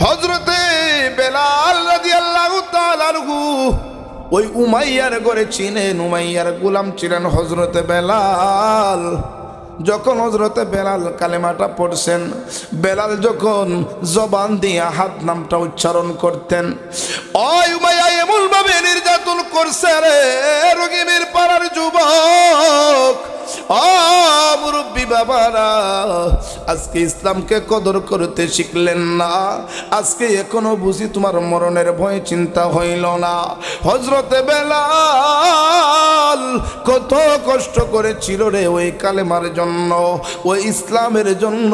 হযরতে বেলাল রাদিয়াল্লাহু তাআলা আনহু ওই উমাইয়ার ঘরে ছিলেন, উমাইয়ার গোলাম ছিলেন হযরতে বেলাল। যখন হযরতে বেলাল কালেমাটা পড়ছেন, বেলাল যখন জবান দিয়ে আহাদ নামটা উচ্চারণ করতেন, ওই উমাইয়া এমন ভাবে নির্যাতন করছে রে রহিমের পাড়ার যুবক, মুরব্বী বাবারা, আজকে ইসলামকে কদর করতে শিখলেন না, আজকে এখনো বুঝি তোমার মরণের ভয় চিন্তা হইল না। হযরতে বেলাল কত কষ্ট করেছিল রে ওই কালেমার জন্য, ওই ইসলামের জন্য।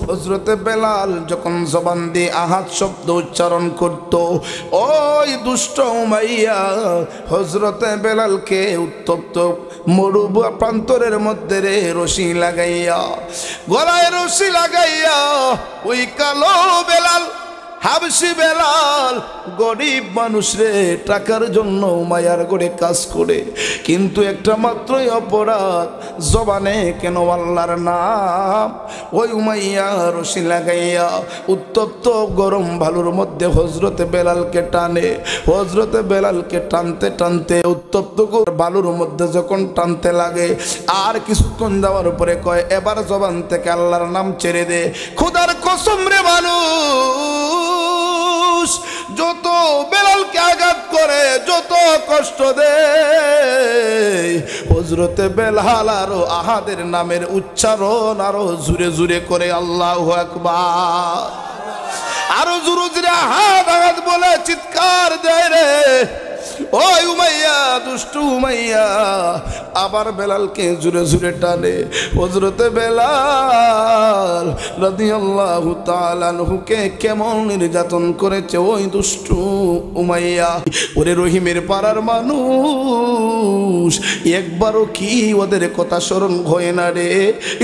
হযরতে বেলাল যখন জবান দিয়ে আহাদ শব্দ উচ্চারণ করত, ওই দুষ্ট উমাইয়া হযরতে বেলালকে উত্তপ্ত মরু প্রান্তরের মধ্যে রে রশি লাগাইয়া, গলায় রশি লাগাইয়া, ওই কালো বেলাল, হাবশি বেলাল, গরিব মানুষ রে, টাকার জন্য মায়ার গড়ে কাজ করে, কিন্তু একটা মাত্রই অপরাধ, জবানে কেন আল্লাহর নাম। ওই উমাইয়া রশি লাগাইয়া উত্তপ্ত গরম ভালুর মধ্যে হযরতে বেলালকে টানে। হযরতে বেলালকে টানতে টানতে উত্তপ্ত বালুর মধ্যে যখন টানতে লাগে, আর কিছুক্ষণ যাওয়ার পরে কয়, এবার জবান থেকে আল্লাহর নাম ছেড়ে দে। খোদার কসম রে মানুষ যত বেলালকে আঘাত করে, যত কষ্ট দেয়, হযরতে বেলাল আরো আহাদের নামের উচ্চারণ আরো জুড়ে জুড়ে করে আল্লাহু আকবার, আরো জোরে জোরে আহাদ আহাদ বলে চিৎকার দেয় রে। ওই উমাইয়া, দুষ্টু উমাইয়া আবার বেলালকে জুড়ে জুড়ে টানে। হযরতে বেলাল রাদিয়াল্লাহু তাআলা আনহুকে কেমন নির্যাতন করেছে ওই দুষ্টু উমাইয়া। ওরে রহিমের পাড়ার মানুষ, একবারও কি ওদের কথা স্মরণ হয় না রে?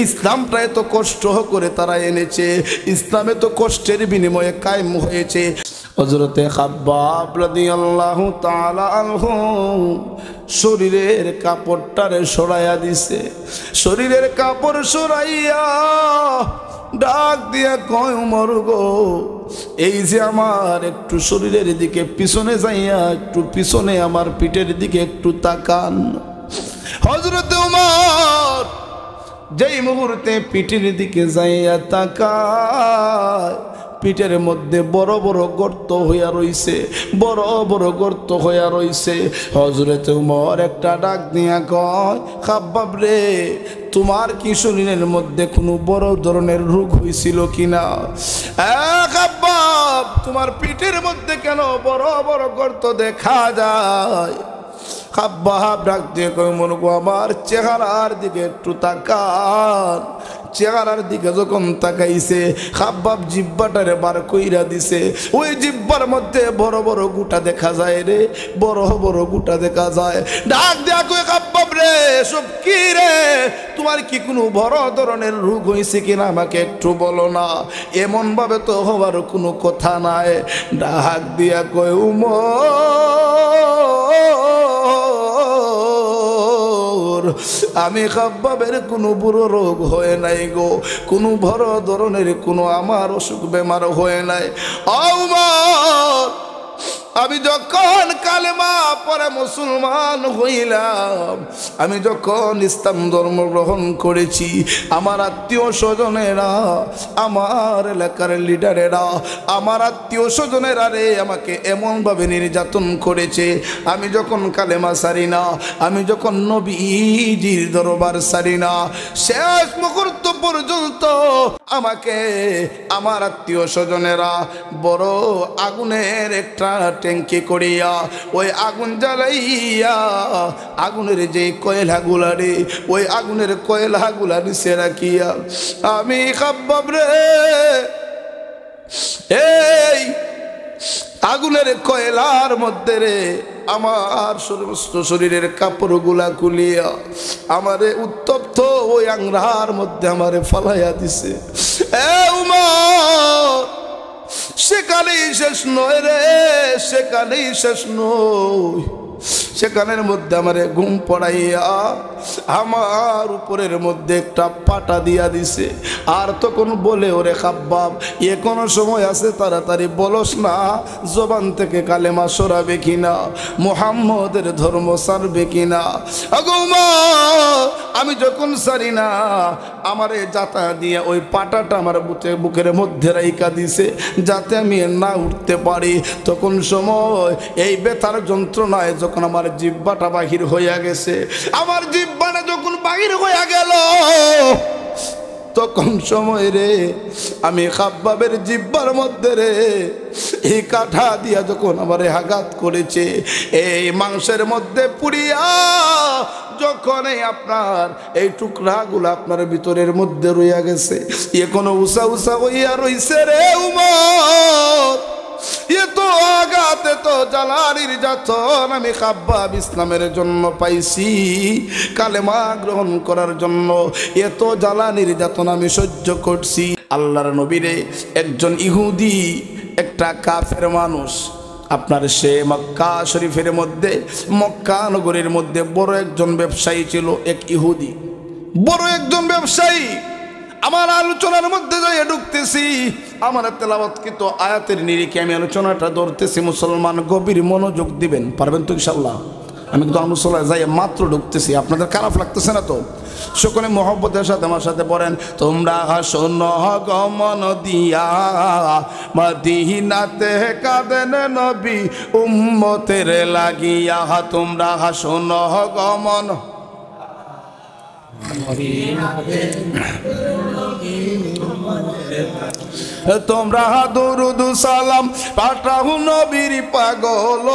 ইসলামটা এত কষ্ট করে তারা এনেছে, ইসলামে তো কষ্টের বিনিময়ে কায়েম হয়েছে। হযরতে খাব্বাব রাদিয়াল্লাহু তাআলা আনহু শরীরের কাপড়টারে সরাইয়া দিছে। শরীরের কাপড় সরাইয়া ডাক দিয়া কয়, ওমর গো, এই যে আমার একটু শরীরের দিকে পিছনে যাইয়া, একটু পিছনে আমার পিঠের দিকে একটু তাকান। হযরতে ওমর যেই মুহূর্তে পিঠের দিকে যাইয়া তাকায়, পিঠের মধ্যে বড় বড় গর্ত হইয়া রইছে, বড় বড় গর্ত হইয়া রইছে। হযরতে ওমর একটা ডাক দিয়া কয়, খাব্বাব রে, তোমার কি শরীরের মধ্যে কোনো বড় ধরনের রোগ হয়েছিল কিনা? খাব্বাব, তোমার পিঠের মধ্যে কেন বড় বড় গর্ত দেখা যায়? খাব্বাব ডাক দিয়ে কয়, ওমর গো, আমার চেহারার দিকে একটু তাকান। চেহারার দিকে যখন তাকাইছে, খাব্বাব জিহ্বাটারে বার কইরা দিছে। ওই জিহ্বার মধ্যে বড় বড় গুটা দেখা যায় রে, বড় বড় গুটা দেখা যায়। ডাক দিয়া কই, খাব্বাব রে, সব কি রে? তোমার কি কোনো বড় ধরনের রোগ হয়েছে কিনা আমাকে একটু বলো না, এমন ভাবে তো হওয়ার কোনো কথা নাই। ডাক দিয়া কই, উমর, আমি খাব্বাবের কোনো বুড়ো রোগ হয় নাই গো, কোনো বড় ধরনের কোনো আমার অসুখ বেমার হয় নাই। ওমর, আমি যখন কালেমা পড়ে মুসলমান হইলাম, আমি যখন ইসলাম ধর্ম গ্রহণ করেছি, আমার আত্মীয় স্বজনেরা, আমার এলাকার লিডারেরা, আমার আত্মীয় স্বজনেরা রে আমাকে এমনভাবে নির্যাতন করেছে। আমি যখন কালেমা সারি না, আমি যখন নবীজির দরবার সারি না, শেষ মুহূর্ত পর্যন্ত আমাকে আমার আত্মীয় স্বজনেরা বড় আগুনের একটা ট্যাঙ্কি করিয়া, ওই আগুন জ্বালাইয়া, আগুনের যে কয়লাগুলা রে, ওই আগুনের কয়লাগুলা নিচে রাখিয়া, আমি খাব্বাব রে, এই আগুনের কয়লার মধ্যে রে আমার সমস্ত শরীরের কাপড়গুলা খুলিয়া আমারে উত্তপ্ত ওই আংরার মধ্যে আমারে ফালাইয়া দিছে। উমর, সেখানেই শেষ নয় রে, সেখানেই শেষ নয়, সেখানের মধ্যে আমারে ঘুম পড়াইয়া আমার উপরের মধ্যে একটা পাটা দিয়া দিছে। আর তখন বলে, ওরে খাব্বাব, এ কোনো সময় আছে, তাড়াতাড়ি বলস না জবান থেকে কালেমা সরাবে কিনা, মুহাম্মদের ধর্ম ছাড়বে কিনা। আগো মা, আমি যখন সারি না, আমারে যাতা দিয়ে ওই পাটাটা আমার বুকের মধ্যে রাইকা দিছে যাতে আমি না উঠতে পারি। তখন সময় এই বেতার যন্ত্রণায় যখন আমার জিহ্বাটা বাহির হইয়া গেছে, আমার জিহ্বাটা যখন বাহির হইয়া গেল, তখন সময় রে আমি খাব্বাবের জিহ্বার মধ্যে রে এই কাঠা দিয়া যখন আমারে আঘাত করেছে, এই মাংসের মধ্যে পুড়িয়া যখন আপনার এই টুকরাগুলো আপনার ভিতরের মধ্যে রইয়া গেছে, এ কোনো উষা উষা হইয়া রইছে রে উমর। এ তো আঘাতে তো জ্বালানির যাতন আমি খাব্বাব ইসলামের জন্য পাইছি, কালেমা গ্রহণ করার জন্য এত জ্বালানির যাতন আমি সহ্য করছি। আল্লাহর নবীরে একজন ইহুদি, একটা কাফের মানুষ, আপনার সে মক্কা শরীফের মধ্যে, মক্কা নগরীর মধ্যে বড় একজন ব্যবসায়ী ছিল, এক ইহুদি, বড় একজন ব্যবসায়ী। আমার আলোচনার মধ্যে যাই ঢুকতেছি, আমার তেলাওয়াতকৃত আয়াতের নিরিখে আমি আলোচনাটা ধরতেছি। মুসলমান গভীর মনোযোগ দিবেন, পারবেন তো ইনশাল্লাহ? আমি কিন্তু আলোচনায় যাই মাত্র ঢুকতেছি, আপনাদের খারাপ লাগতেছে না তো? সকলে মহব্বতের সাথে আমার সাথে পড়েন, তোমরা শোনো গমন দিয়া মদিনাতে কাঁদেন নবী উম্মতের লাগিয়া। তোমরা শোনো গমন তোমরা দুরুদ সালাম পাঠাও নবীর পাগল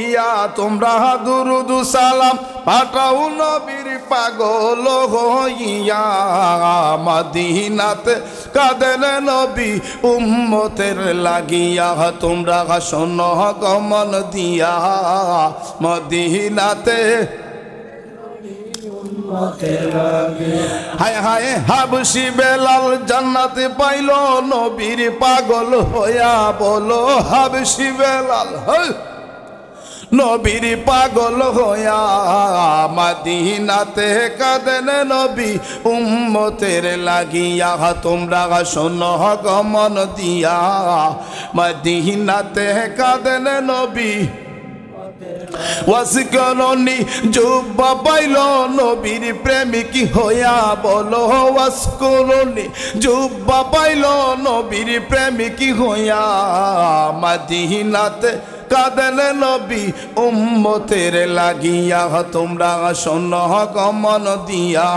ইয়া। তোমরা দুরুদ সালাম পাঠাও নবীর পাগল হইয়া। মদিনাতে কাঁদেন নবী উম্মতের লাগিয়া। তোমরা শোনো গমন দিয়া মদিনাতে। হায় হায় হাবশি বেলাল জান্নাতে পাইল নবীর পাগল হইয়া। বলো হাবশি বেলাল নবীর পাগল হইয়া। মদিনাতে কাঁদেন নবী উম্মতের লাগিয়া। তোমরা শোনো গমন দিয়া মদিনাতে কাঁদেন নবী। ওয়াসকরণী জুব্বা পাইল নবীর প্রেমিক হইয়া। বলো ওয়াসকরণী জুব্বা পাইল নবীর প্রেমিক হইয়া। মদিনাতে কাঁদেন নবী উম্মতের লাগিয়া। তোমরা শোনো গমন দিয়া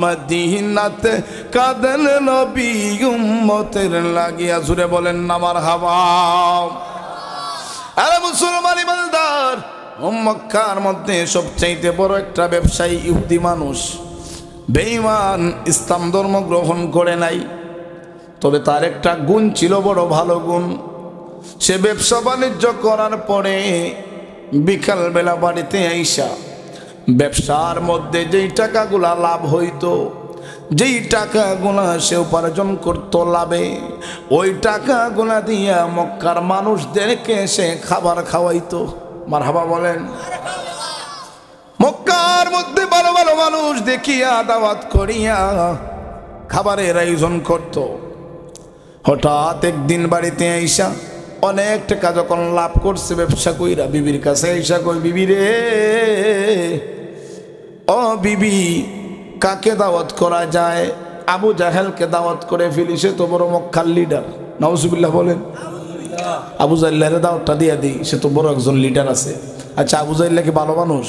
মদিনাতে কাঁদেন নবী উম্মতের লাগিয়া। জুড়ে বলেন না মারহাবা। আরে মুসলমান ইমানদার, মক্কার মধ্যে সবচাইতে বড় একটা ব্যবসায়ী ইহুদি মানুষ, বেঈমান, ইসলাম ধর্ম গ্রহণ করে নাই। তবে তার একটা গুণ ছিল, বড় ভালো গুণ। সে ব্যবসা বাণিজ্য করার পরে বিকালবেলা বাড়িতে আইসা ব্যবসার মধ্যে যেই টাকাগুলা লাভ হইতো, যেই টাকাগুলা সে উপার্জন করতো লাভে, ওই টাকাগুলা দিয়া মক্কার মানুষদেরকে সে খাবার খাওয়াইতো। মারহাবা বলেন। মক্কার মধ্যে ভালো ভালো মানুষ দেখিয়া দাওয়াত করিয়া খাবারের আয়োজন করত। হঠাৎ একদিন বাড়িতে আইসা অনেক টাকা যখন লাভ করছে ব্যবসা কইরা, বিবির কাছে আইসা কই, বিবি রে, ও বিবি, কাকে দাওয়াত করা যায়? আবু জাহেলকে দাওয়াত করে ফেলি, সে তো বড় মক্কার লিডার। নাউজুবিল্লাহ বলেন। আবু জাহেলের দাওয়াতটা দিয়ে দিই, সে তো বড় একজন লিডার আছে। আচ্ছা, আবু জাহেল কি ভালো মানুষ?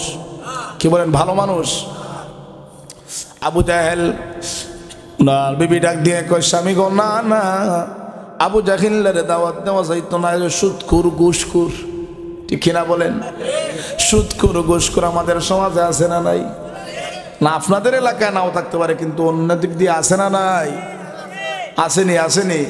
কি বলেন, ভালো মানুষ? আবু জাহেল না, বিবি ডাক দিয়ে কয়, স্বামী গো, না না, আবু জাহেলের দাওয়াত দেওয়া যাইতো না, সুদখোর ঘুষখোর। ঠিক কিনা বলেন? সুদখোর ঘুষখোর আমাদের সমাজে আছে না নাই? না, আপনাদের এলাকায় নাও থাকতে পারে, কিন্তু অন্য দিক দিয়ে আসে না নাই? আসেনি? আসেনি?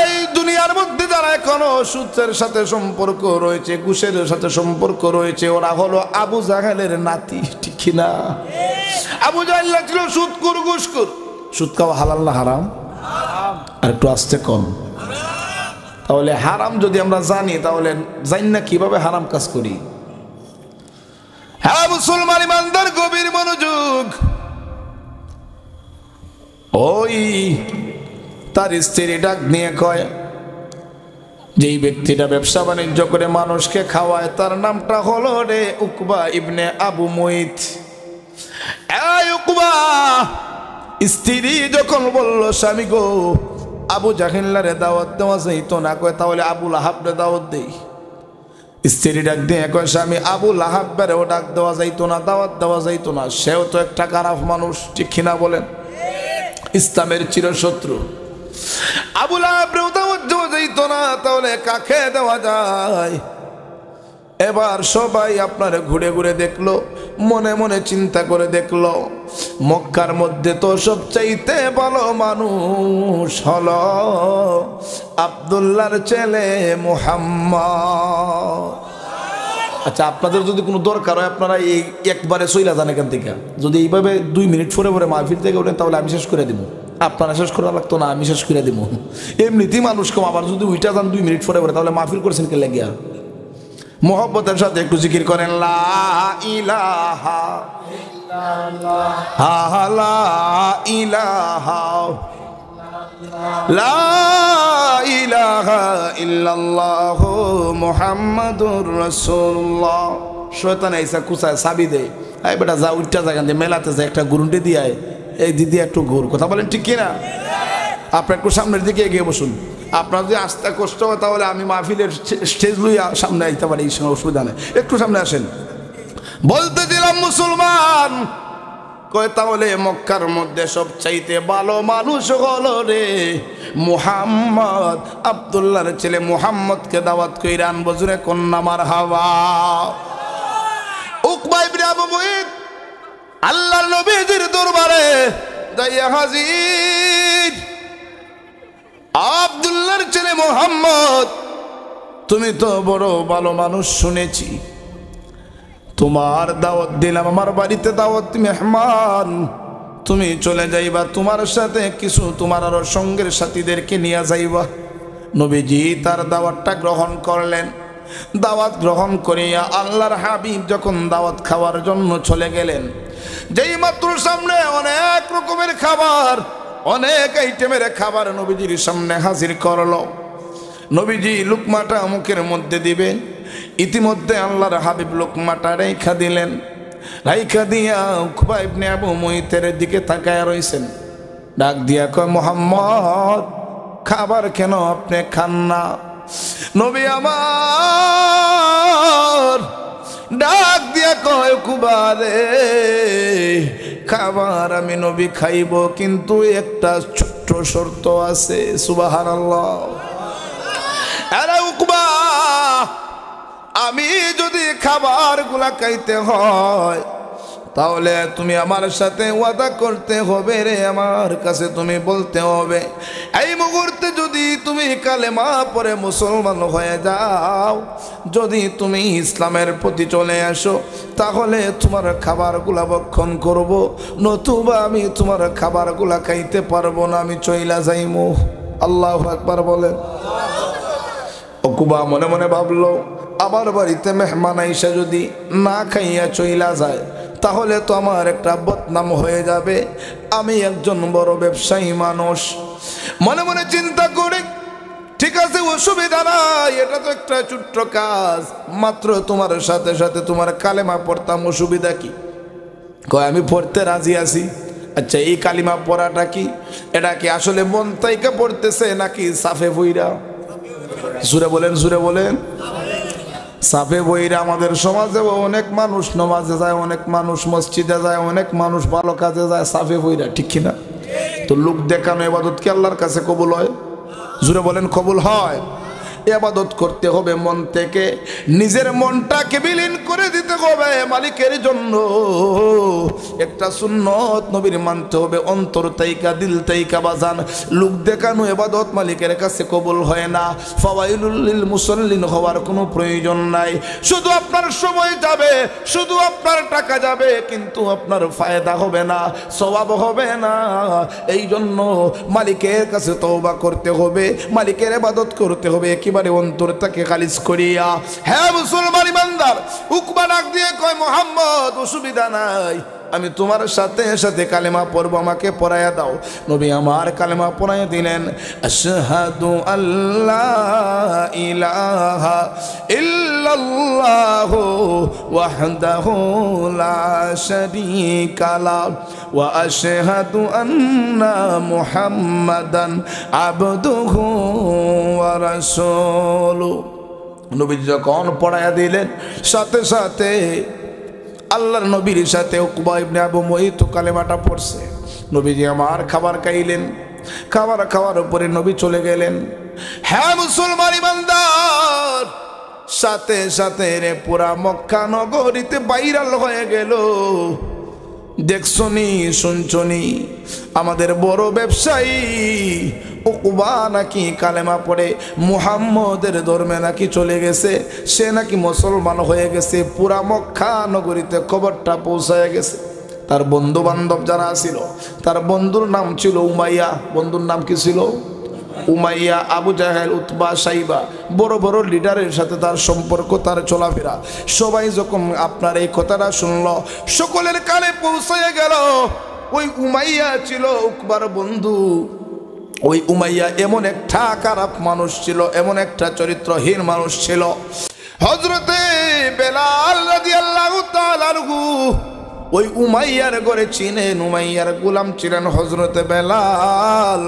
এই দুনিয়ার মধ্যে যারা এখনো সুদের সাথে সম্পর্ক রয়েছে, ঘুষের সাথে সম্পর্ক রয়েছে, ওরা হলো আবু জাহেলের নাতি। ঠিক কিনা? আবু জাহেল ছিল সুদখোর ঘুষখোর। সুদ খাওয়া হালাল না হারাম? আর একটু আসতে কম। তাহলে হারাম যদি আমরা জানি, তাহলে জানি না কিভাবে হারাম কাজ করি। হ্যাঁ মুসলমান ইমানদার, গভীর মনোযোগ। ওই তার স্ত্রী ডাক নিয়ে কয়, যেই ব্যক্তিটা ব্যবসা বাণিজ্য করে মানুষকে খাওয়ায় তার নামটা হলো রে উকবা ইবনে আবু মুইত। এই উকবা, স্ত্রী যখন বলল স্বামী গো আবু জাহিল্লারে দাওয়াত দেওয়া যাইতো না, কয় তাহলে আবু লাহাবরে দাওয়াত দেই। স্ত্রী ডাক দিয়ে কয় স্বামী আবু লাহাবেরও ডাক দেওয়া যাইতো না, দাওয়াত দেওয়া যাইতো না, সেও তো একটা খারাপ মানুষ, ঠিক কিনা বলেন? ইসলামের চিরশত্রু। আবু লাহাবরেও দাওয়াত দেওয়া যাইতো না, তাহলে কাকে দেওয়া যায়? এবার সবাই আপনার ঘুরে ঘুরে দেখলো, মনে মনে চিন্তা করে দেখলো, মক্কার মধ্যে তো সবচাইতে ভালো মানুষ হলো আব্দুল্লাহর ছেলে মুহাম্মদ। আচ্ছা, আপনাদের যদি কোনো দরকার হয় আপনারা এই একবারে চইলা যান এখান থেকে। যদি এইভাবে 2 মিনিট পরে পরে মাহফিল থেকে ওঠেন তাহলে আমি শেষ করে দিব। আপনারা শেষ করা লাগতো না, আমি শেষ করে দিব। এমনিতেই মানুষ কম, আবার যদি উইটা যান 2 মিনিট পরে পরে তাহলে মাহফিল করছেন কে লাগিয়া? মোহব্বতের সাথে একটু জিকির করেন, লা ইলাহা ইল্লাল্লাহ, লা ইলাহা লা ইলাহা ইল্লাল্লাহ মুহাম্মাদুর রাসূলুল্লাহ। শয়তান আইসা কুচায় চাবি দেয়, এই বেটা যা উঠটা জায়গা দিয়ে মেলাতে যায়, একটা গুরুন্ডি দিয়ে এই দিদি একটু ঘুর। কথা বলেন ঠিক কিনা? আপনি একটু সামনের দিকে এগিয়ে বসুন। আপনার যদি আসতে কষ্ট হয় তাহলে আমি মাহফিলের স্টেজ লইয়া সামনে আইতে পারি, এই সময় অসুবিধা নেই, একটু সামনে আসেন। বলতে দিলাম মুসলমান, কয় তাহলে মক্কার মধ্যে সবচাইতে ভালো মানুষ হলো রে মুহাম্মদ, আব্দুল্লাহর ছেলে মুহাম্মদকে দাওয়াত কইরা আনবো। জুরে কন্যা মারহাবা। উকবা ইবনে আবু মুইত আল্লাহর নবীজির দরবারে যাইয়া হাজির। আব্দুল্লাহর ছেলে মুহাম্মদ, তুমি তো বড় ভালো মানুষ শুনেছি, তোমার দাওয়াত দিলাম, আমার বাড়িতে দাওয়াত মেহমান, তুমি চলে যাইবা, তোমার সাথে কিছু তোমার আরো সঙ্গের সাথীদেরকে নিয়ে যাইবা। নবীজি তার দাওয়াতটা গ্রহণ করলেন। দাওয়াত গ্রহণ করিয়া আল্লাহর হাবিব যখন দাওয়াত খাওয়ার জন্য চলে গেলেন, যেই মাত্র সামনে অনেক রকমের খাবার, অনেক আইটেমের খাবার নবীজির সামনে হাজির করলো। নবীজি লুকমাটা মুখের মধ্যে দিবেন, ইতিমধ্যে আল্লাহর হাবিব লুকমাটা রেখা দিলেন। রাইখা দিয়া উকবা ইবনে আবু মুইতের দিকে তাকায় রইছেন। ডাক দিয়া কয়, মুহাম্মদ খাবার কেন আপনি খান না? নবী আমার ডাক দিয়া কয়, উকবা রে খাবার আমি নবী খাইব, কিন্তু একটা ছোট্ট শর্ত আছে। সুবহানাল্লাহ। আরে উকবা, আমি যদি খাবারগুলা খাইতে হয় তাহলে তুমি আমার সাথে ওয়াদা করতে হবে রে, আমার কাছে তুমি বলতে হবে, এই মুহূর্তে যদি তুমি কালেমা পড়ে মুসলমান হয়ে যাও, যদি তুমি ইসলামের প্রতি চলে আসো, তাহলে তোমার খাবারগুলা ভক্ষণ করব, নতুবা আমি তোমার খাবারগুলা খাইতে পারবো না, আমি চইলা যাইমু। আল্লাহু আকবার বলেন। উকবা মনে মনে ভাবলো, আমার বাড়িতে মেহমান আইসা যদি না খাইয়া চইলা যায় তাহলে তো আমার একটা বদনাম হয়ে যাবে, আমি একজন বড় ব্যবসায়ী মানুষ। মনে মনে চিন্তা করে, ঠিক আছে অসুবিধা নাই, এটা তো একটা ছোট্ট কাজ, মাত্র তোমার সাথে সাথে তোমার কালেমা পড়তাম, অসুবিধা কি? কয় আমি পড়তে রাজি আছি। আচ্ছা, এই কালিমা পড়াটা কি, এটা কি আসলে মন তাইকা পড়তেছে নাকি সাফে বইরা? জুড়ে বলেন, জুড়ে বলেন। সাফে বইরা। আমাদের সমাজে অনেক মানুষ নামাজে যায়, অনেক মানুষ মসজিদে যায়, অনেক মানুষ ভালো কাজে যায় সাফে বইরা, ঠিক কিনা? তো লোক দেখানো ইবাদত কি আল্লাহর কাছে কবুল হয়? জুড়ে বলেন, কবুল হয়? ইবাদত করতে হবে মন থেকে, নিজের মনটাকে বিলীন করে দিতে হবে মালিকের জন্য। একটা সুন্নত নবীর মানতে হবে অন্তর তাইকা, দিল তাইকা বাজান। লোক দেখানো ইবাদত মালিকের কাছে কবুল হয় না। ফাওয়াইলুল লিল মুসাল্লিন হওয়ার কোনো প্রয়োজন নাই। শুধু আপনার সময় যাবে, শুধু আপনার টাকা যাবে, কিন্তু আপনার ফায়দা হবে না, সওয়াব হবে না। এই জন্য মালিকের কাছে তওবা করতে হবে, মালিকের ইবাদত করতে হবে। কি একেবারে অন্তর থেকে খালিজ করিয়া। হ্যাঁ মুসলমান ইমানদার, উকবা ডাক দিয়ে কয় মুহাম্মদ অসুবিধা নাই, আমি তোমার সাথে সাথে কালেমা পড়ব, আমাকে পড়াইয়া দাও। নবী আমার কালেমা পড়াইয়া দিলেন। আশহাদু আল্লাহ ইলাহা ইল্লাল্লাহু ওয়াহদাহু লা শারীকা লাহু ওয়া আশহাদু আন্না মুহাম্মাদান আবদুহু ওয়া রাসূলুহু। নবী যখন পড়াইয়া দিলেন, সাথে সাথে আল্লাহর নবীর সাথে উকবা ইবনে আবু মুয়িত কালেমাটা পড়ছে। নবীজি আমার খাবার খাইলেন, খাবার খাওয়ার উপরে নবী চলে গেলেন। হ্যাঁ মুসলমান ইমানদার, সাথে সাথে রে পুরা মক্কা নগরীতে ভাইরাল হয়ে গেল। দেখছনি শুনছনি, আমাদের বড় ব্যবসায়ী উকবা নাকি কালেমা পড়ে মুহাম্মদের ধর্মে নাকি চলে গেছে, সে নাকি মুসলমান হয়ে গেছে। পুরা মক্কা নগরীতে খবরটা পৌঁছায় গেছে। তার বন্ধু বান্ধব যারা ছিল, তার বন্ধুর নাম ছিল উমাইয়া। বন্ধুর নাম কি ছিল? উমাইয়া, আবু জাহেল, উতবা, সাইবা, বড় বড় লিডারের সাথে তার সম্পর্ক, তার চলাফেরা। সবাই যখন আপনার এই কথাটা শুনল, সকলের কানে পৌঁছায় গেল ওই উমাইয়া ছিল উকবার বন্ধু। ওই উমাইয়া এমন একটা খারাপ মানুষ ছিল, এমন একটা চরিত্রহীন মানুষ ছিল। হযরতে বেলাল রাদিয়াল্লাহু তাআলা আনহু ওই উমাইয়ার ঘরে চিনেন। উমাইয়ার গোলাম ছিলেন হযরতে বেলাল।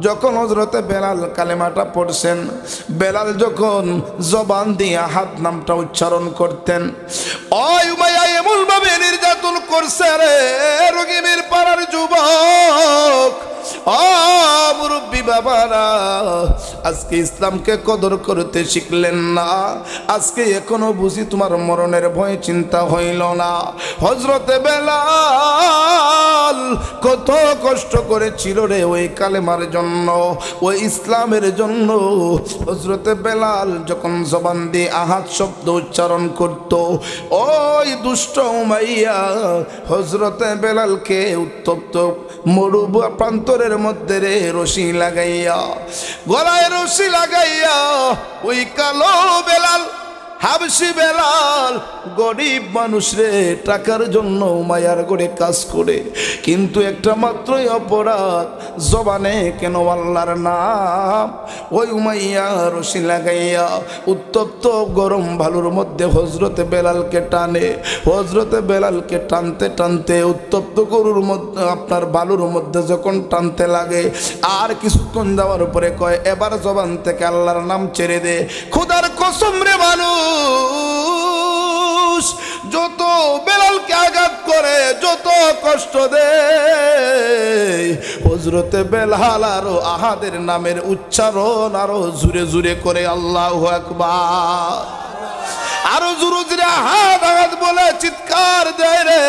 যখন হযরতে বেলাল কালেমাটা পড়ছেন, বেলাল যখন জবান দিয়ে হাত নামটা উচ্চারণ করতেন, ওই উমাইয়া এমন ভাবে নির্যাতন করছে রে রহিমের পাড়ার যুবক, মুরব্বী বাবারা, আজকে ইসলামকে কদর করতে শিখলেন না, আজকে এখনো বুঝি তোমার মরণের ভয় চিন্তা হইল না। হযরতে বেলাল কত কষ্ট করেছিল রে ওই কালেমার জন্য, ওই ইসলামের জন্য। হযরতে বেলাল যখন জবান দিয়ে আহাদ শব্দ উচ্চারণ করত, ওই দুষ্ট উমাইয়া হযরতে বেলালকে উত্তপ্ত মরু প্রান্তরের মধ্যে রে রশি লাগাইয়া, গলায় রশি লাগাইয়া, ওই কালো বেলাল, হাবশি বেলাল, গরিব মানুষ রে, টাকার জন্য উমাইয়ার করে কাজ করে, কিন্তু একটা মাত্রই অপরাধ, জবানে কেন আল্লাহর নাম। ওই উমাইয়া রশি লাগাইয়া উত্তপ্ত গরম ভালুর মধ্যে হযরতে বেলালকে টানে। হযরতে বেলালকে টানতে টানতে উত্তপ্ত গরুর মধ্যে আপনার বালুর মধ্যে যখন টানতে লাগে, আর কিছুক্ষণ যাওয়ার পরে কয়, এবার জবান থেকে আল্লাহর নাম ছেড়ে দে। খোদার কসম রে মানুষ, যত বেলালকে আঘাত করে, যত কষ্ট দেয়, হযরতে বেলাল আরো আহাদের নামের উচ্চারণ আরো জুড়ে জুড়ে করে আল্লাহু আকবার, আরো জোরে জোরে আহাদ আহাদ বলে চিৎকার দেয় রে।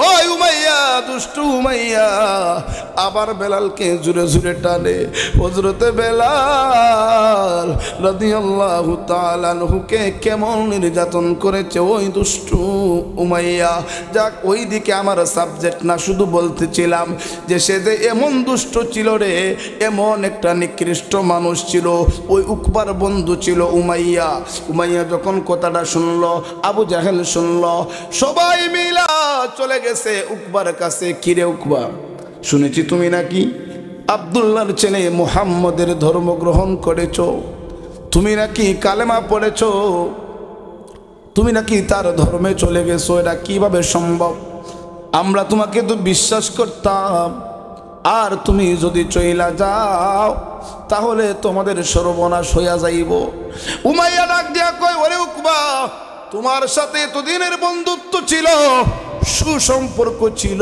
ওই উমাইয়া, দুষ্টু উমাইয়া আবার বেলালকে জুড়ে জুড়ে টানে। হযরতে বেলাল রাদিয়াল্লাহু তাআলা আনহুকে কেমন নির্যাতন করেছে ওই দুষ্টু উমাইয়া। যাক, ওই দিকে আমার সাবজেক্ট না, শুধু বলতেছিলাম যে সে যে এমন দুষ্ট ছিল রে, এমন একটা নিকৃষ্ট মানুষ ছিল। ওই উকবার বন্ধু ছিল উমাইয়া। উমাইয়া যখন কথাটা শুনলো, আবু জাহেল শুনলো, সবাই মিলা চলে গেছে উকবার কাছে। কিরে উকবা, শুনেছি তুমি নাকি আব্দুল্লাহর ছেলে মুহাম্মদের ধর্ম গ্রহণ করেছ, তুমি নাকি কালেমা পড়েছ, তুমি নাকি তার ধর্মে চলে গেছো, এটা কিভাবে সম্ভব? আমরা তোমাকে তো বিশ্বাস করতাম, আর তুমি যদি চইলা যাও তাহলে তোমাদের সর্বনাশ হইয়া যাইব। উমাইয়া ডাক দিয়া কয়, ওরে উকবা, তোমার সাথে এতদিনের বন্ধুত্ব ছিল, সুসম্পর্ক ছিল,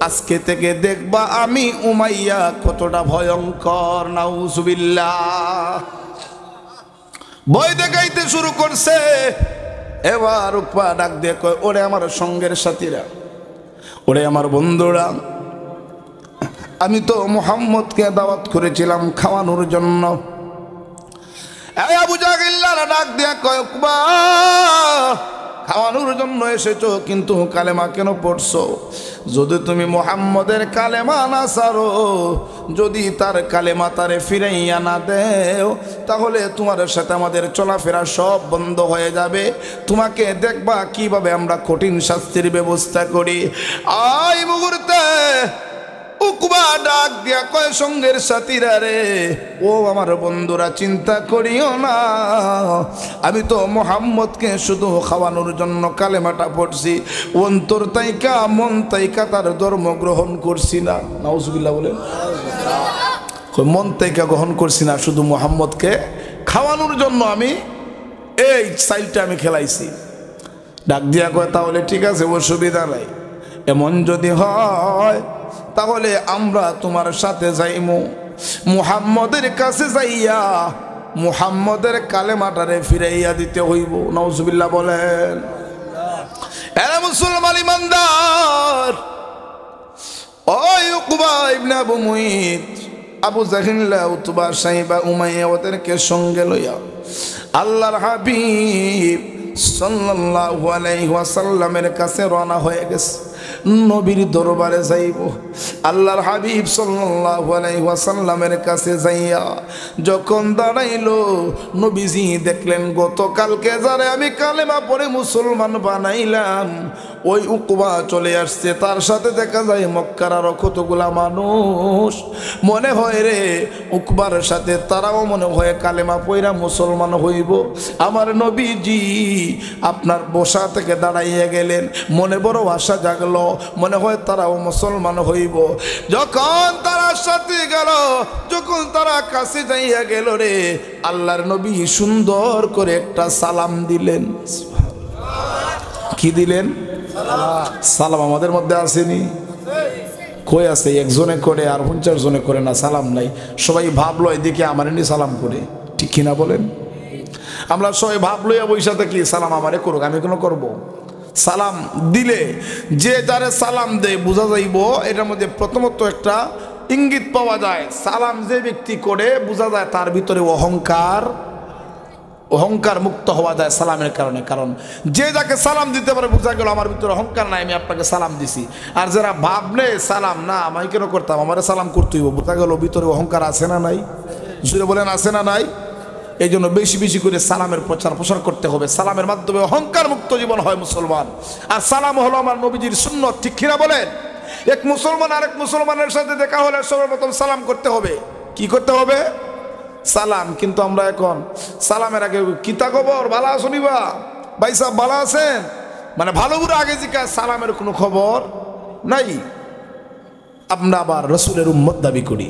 আজকে থেকে দেখবা আমি উমাইয়া কতটা ভয়ঙ্কর। নাউজুবিল্লাহ। ভয় দেখাইতে শুরু করছে। এবার উকবা ডাক দিয়ে কয়, ওরে আমার সঙ্গের সাথীরা, ওরে আমার বন্ধুরা, আমি তো মুহাম্মদকে দাওয়াত করেছিলাম খাওয়ানোর জন্য। আবু জাহিল্লারা ডাক দিয়া কয়, উকবা, খাওয়ানোর জন্য এসেছো, কিন্তু কালেমা কেন পড়ছো? যদি তুমি মুহাম্মদের কালেমা না ছাড়ো, যদি তার কালেমা তারে ফিরাইয়া না দেও, তাহলে তোমার সাথে আমাদের চলাফেরা সব বন্ধ হয়ে যাবে। তোমাকে দেখবা কিভাবে আমরা কঠিন শাস্তির ব্যবস্থা করি। এই মুহূর্তে উকবা ডাক দিয়া কয়, সঙ্গের সাথীরা রে, ও আমার বন্ধুরা, চিন্তা করিও না, আমি তো মুহাম্মদকে শুধু খাওয়ানোর জন্য কালেমাটা পড়ছি, অন্তর তাইকা মন তাইকা তার ধর্ম গ্রহণ করছি না। নাউজুবিল্লাহ বলেন। মন তাইকা গ্রহণ করছি না, শুধু মুহাম্মদকে খাওয়ানোর জন্য আমি এই সাইলটা আমি খেলাইছি। ডাক দিয়া কয়, তাহলে ঠিক আছে, অসুবিধা নাই। এমন যদি হয় তাহলে আমরা তোমার সাথে যাইমু, মুহাম্মদের কাছে যাইয়া মুহাম্মদের কালেমাটারে ফিরাইয়া দিতে হইব। নাউজুবিল্লাহ বলেন। এরা মুসলমান ইমানদার, ওই উকবা ইবনে আবু মুইত, আবু জাহিল, উতবা, সাইবা, উমাইয়া ওদেরকে সঙ্গে লইয়া আল্লাহর হাবিব সাল্লাল্লাহু আলাইহি ওয়াসাল্লামের কাছে রওনা হয়ে গেছে, নবীর দরবারে যাইব। আল্লাহর হাবিব সাল্লাল্লাহু আলাইহি ওয়াসাল্লামের কাছে যাইয়া যখন দাঁড়াইলো, নবীজি দেখলেন গতকালকে যারে আমি কালেমা পড়ে মুসলমান বানাইলাম, ওই উকবা চলে আসছে। তার সাথে দেখা যায় মক্কার আরো কতগুলা মানুষ। মনে হয় রে, উকবার সাথে তারাও মনে হয় কালেমা পড়া মুসলমান হইব। আমার নবীজি আপনার বসা থেকে দাঁড়াইয়া গেলেন, মনে বড় আশা জাগলো, মনে হয় তারাও মুসলমান হইব। যখন তারা সাথে গেল, যখন তারা কাছে যাইয়া গেল রে, আল্লাহর নবী সুন্দর করে একটা সালাম দিলেন। কি দিলেন? সালাম। আমাদের মধ্যে আসেনি? কই আছে? একজনে করে আর 50 জনে করে না, সালাম নাই। সবাই ভাবলো এদিকে আমারে নি সালাম করে, ঠিক কিনা বলেন? আমরা সবাই ভাবলো বৈশা থাকি সালাম আমারে করুক, আমি কেন করব? সালাম দিলে যে যারে সালাম দেয় বোঝা যাইব, এটার মধ্যে প্রথমত একটা ইঙ্গিত পাওয়া যায়। সালাম যে ব্যক্তি করে বোঝা যায় তার ভিতরে অহংকার মুক্ত হওয়া যায় সালামের কারণে। কারণ যে যাকে সালাম দিতে পারে বোঝা গেল আমার ভিতরে অহংকার নাই, আমি আপনাকে সালাম দিছি। আর যারা ভাবলে সালাম না আমি কেন করতাম, আমারে সালাম করতেই বোঝা গেল ভিতরে অহংকার আছে না নাই? জুড়ে বলেন, আছে না নাই? এই জন্য বেশি বেশি করে সালামের প্রচার করতে হবে। সালামের মাধ্যমে অহংকার মুক্ত জীবন হয় মুসলমান। আর সালাম হলো আমার নবীজির সুন্নত, ঠিক কিনা বলেন? এক মুসলমান আরেক মুসলমানের সাথে দেখা হলে সর্বপ্রথম সালাম করতে হবে। কি করতে হবে? সালাম। কিন্তু আমরা এখন সালামের আগে কিতা খবর, ভালো আছো নিবা ভাই সাহেব, ভালো আছেন, মানে ভালো করে আগে জিজ্ঞাসা, সালামের কোনো খবর নাই। আমরা আবার রসুলের উম্মত দাবি করি,